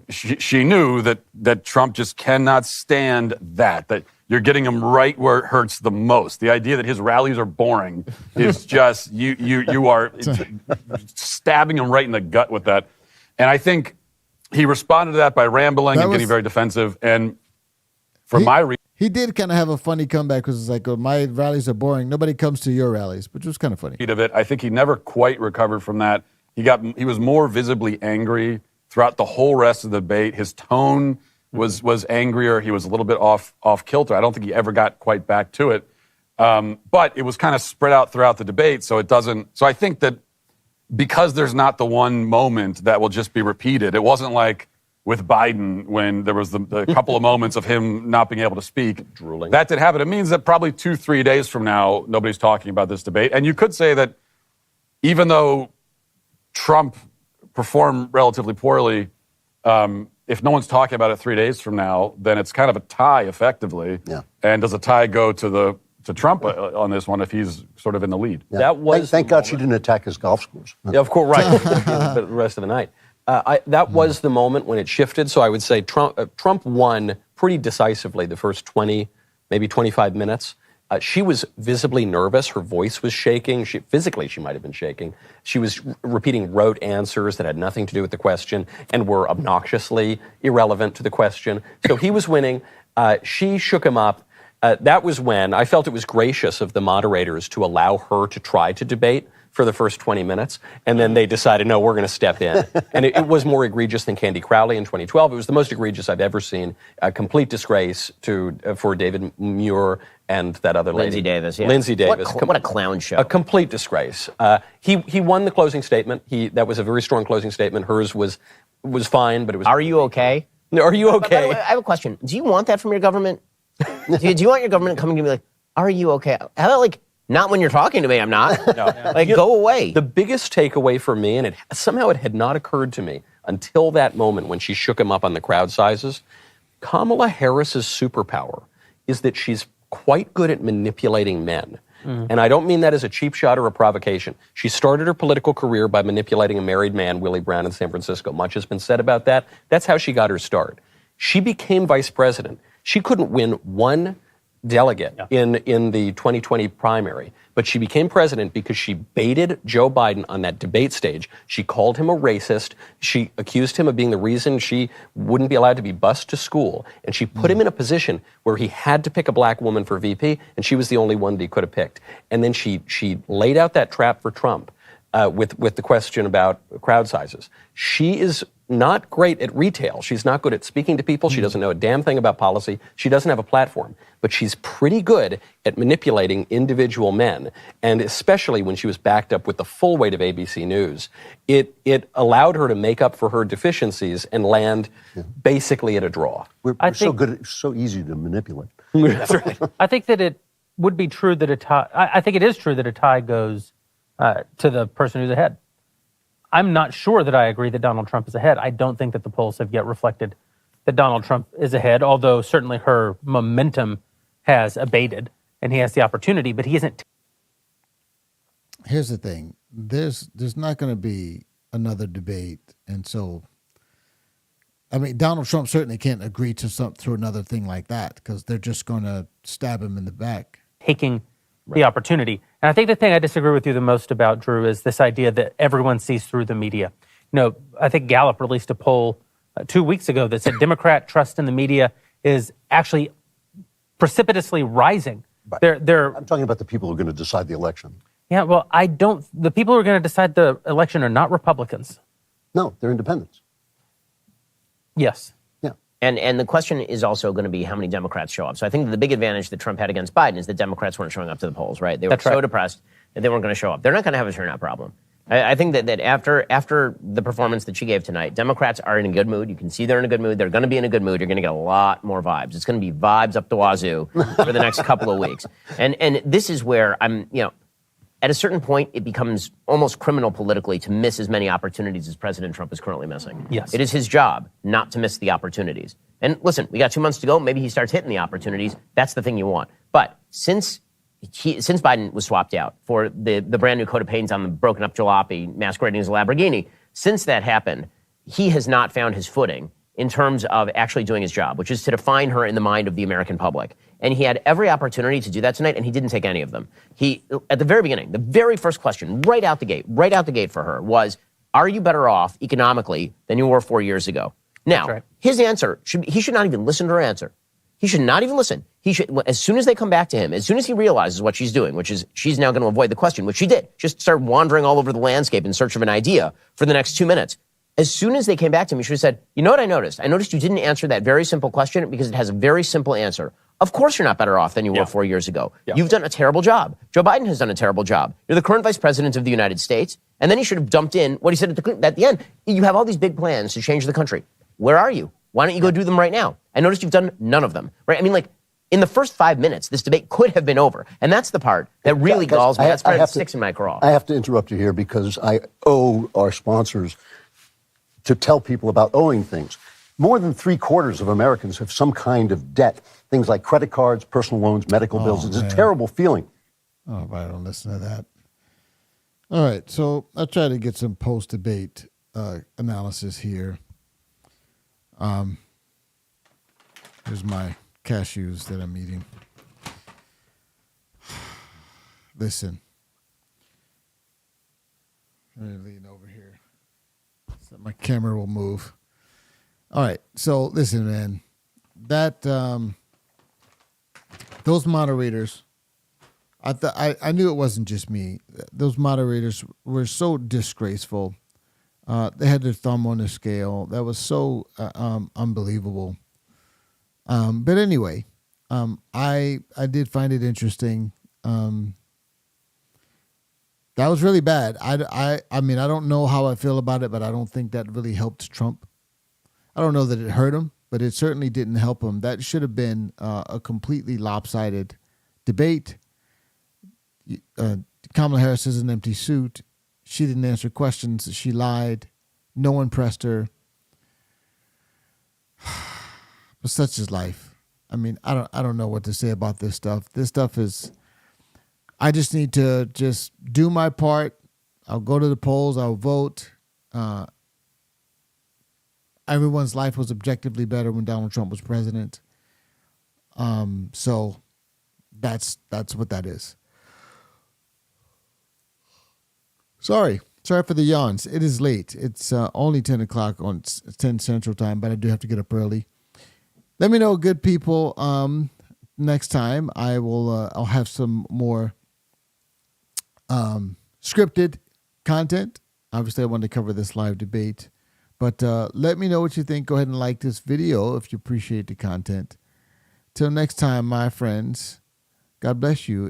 she knew that Trump just cannot stand that you're getting him right where it hurts the most. The idea that his rallies are boring is just, you are stabbing him right in the gut with that. And I think he responded to that by rambling and getting very defensive. And for my reason, he did kind of have a funny comeback because it's like, my rallies are boring. Nobody comes to your rallies, which was kind of funny. Of it, I think he never quite recovered from that. He was more visibly angry throughout the whole rest of the debate. His tone was angrier. He was a little bit off kilter. I don't think he ever got quite back to it. But it was kind of spread out throughout the debate, so it doesn't. So I think that because there's not the one moment that will just be repeated, it wasn't like with Biden when there was the couple of moments of him not being able to speak. Drooling. That did happen. It means that probably 2-3 days from now, nobody's talking about this debate. And you could say that even though Trump performed relatively poorly, if no one's talking about it 3 days from now, then it's kind of a tie effectively. Yeah. And does a tie go to Trump on this one if he's sort of in the lead? Yeah. That was Thank God she didn't attack his golf scores. Yeah, of course, right. The rest of the night. That was the moment when it shifted. So I would say Trump won pretty decisively the first 20, maybe 25 minutes. She was visibly nervous. Her voice was shaking. Physically, she might have been shaking. She was repeating rote answers that had nothing to do with the question and were obnoxiously irrelevant to the question. So he was winning. She shook him up. That was when I felt it was gracious of the moderators to allow her to try to debate for the first 20 minutes, and then they decided, no, we're going to step in. And it was more egregious than Candy Crowley in 2012. It was the most egregious I've ever seen. A complete disgrace for David Muir and that other lady. Lindsay Davis, yeah. Lindsay Davis. What a clown show. A complete disgrace. He won the closing statement. That was a very strong closing statement. Hers was fine, but it was... Are you okay? Are you okay? By the way, I have a question. Do you want that from your government? do you want your government coming to me like, are you okay? How about like, not when you're talking to me, I'm not. No. Like, go away. The biggest takeaway for me, and somehow it had not occurred to me until that moment when she shook him up on the crowd sizes, Kamala Harris's superpower is that she's quite good at manipulating men. And I don't mean that as a cheap shot or a provocation. She started her political career by manipulating a married man, Willie Brown, in San Francisco. Much has been said about that. That's how she got her start. She became vice president. She couldn't win one delegate in the 2020 primary, but she became president because she baited Joe Biden on that debate stage. She called him a racist. She accused him of being the reason she wouldn't be allowed to be bused to school. And she put him in a position where he had to pick a black woman for VP, and she was the only one that he could have picked. And then she laid out that trap for Trump with the question about crowd sizes. She is not great at retail. She's not good at speaking to people. She doesn't know a damn thing about policy. She doesn't have a platform. But she's pretty good at manipulating individual men. And especially when she was backed up with the full weight of ABC News, it allowed her to make up for her deficiencies and land basically at a draw. We're so easy to manipulate. That's right. I think that it would be true that a tie, I think it is true that a tie goes to the person who's ahead. I'm not sure that I agree that Donald Trump is ahead. I don't think that the polls have yet reflected that Donald Trump is ahead, although certainly her momentum has abated and he has the opportunity, but he isn't. Here's the thing. There's not going to be another debate. And so, I mean, Donald Trump certainly can't agree to another thing like that because they're just going to stab him in the back. Taking the opportunity. And I think the thing I disagree with you the most about, Drew, is this idea that everyone sees through the media. You know, I think Gallup released a poll 2 weeks ago that said Democrat trust in the media is actually precipitously rising. I'm talking about the people who are going to decide the election. Yeah, well, the people who are going to decide the election are not Republicans. No, they're independents. Yes. And the question is also going to be how many Democrats show up. So I think the big advantage that Trump had against Biden is that Democrats weren't showing up to the polls, right? They were so depressed that they weren't going to show up. They're not going to have a turnout problem. I think that after the performance that she gave tonight, Democrats are in a good mood. You can see they're in a good mood. They're going to be in a good mood. You're going to get a lot more vibes. It's going to be vibes up the wazoo for the next couple of weeks. And this is where at a certain point, it becomes almost criminal politically to miss as many opportunities as President Trump is currently missing. Yes. It is his job not to miss the opportunities. And listen, we got 2 months to go. Maybe he starts hitting the opportunities. That's the thing you want. But since Biden was swapped out for the brand new coat of paint on the broken up jalopy masquerading as a Lamborghini, since that happened, he has not found his footing in terms of actually doing his job, which is to define her in the mind of the American public. And he had every opportunity to do that tonight, and he didn't take any of them. He, at the very beginning, the very first question, right out the gate for her was, are you better off economically than you were 4 years ago? Now, his answer, he should not even listen to her answer. He should not even listen. He should, as soon as they come back to him, as soon as he realizes what she's doing, which is she's now going to avoid the question, which she did, just start wandering all over the landscape in search of an idea for the next 2 minutes. As soon as they came back to me, she said, you know what I noticed? I noticed you didn't answer that very simple question because it has a very simple answer. Of course you're not better off than you were 4 years ago. You've done a terrible job. Joe Biden has done a terrible job. You're the current vice president of the United States. And then he should have dumped in what he said at the end. You have all these big plans to change the country. Where are you? Why don't you go do them right now? I noticed you've done none of them, right? I mean, like, in the first 5 minutes, this debate could have been over. And that's the part that really galls me. That's part that sticks in my craw. I have to interrupt you here because I owe our sponsors to tell people about owing things. More than 3/4 of Americans have some kind of debt. Things like credit cards, personal loans, medical bills. It's a terrible feeling. Oh, if I don't listen to that. All right, so I'll try to get some post-debate analysis here. Here's my cashews that I'm eating. Listen. Let me lean over here so my camera will move. All right, so listen, man. That those moderators, I knew it wasn't just me. Those moderators were so disgraceful. They had their thumb on the scale. That was so unbelievable. But anyway, I did find it interesting. That was really bad. I mean, I don't know how I feel about it, but I don't think that really helped Trump. I don't know that it hurt him, but it certainly didn't help him. That should have been a completely lopsided debate. Kamala Harris is an empty suit. She didn't answer questions. She lied. No one pressed her. But such is life. I mean, I don't know what to say about this stuff. This stuff is, I just need to just do my part. I'll go to the polls. I'll vote. Everyone's life was objectively better when Donald Trump was president. So that's what that is. Sorry for the yawns. It is late. It's only 10 o'clock on 10 Central Time, but I do have to get up early. Let me know, good people. Next time I will. I'll have some more scripted content. Obviously, I wanted to cover this live debate, but let me know what you think. Go ahead and like this video if you appreciate the content. Till next time, my friends. God bless you.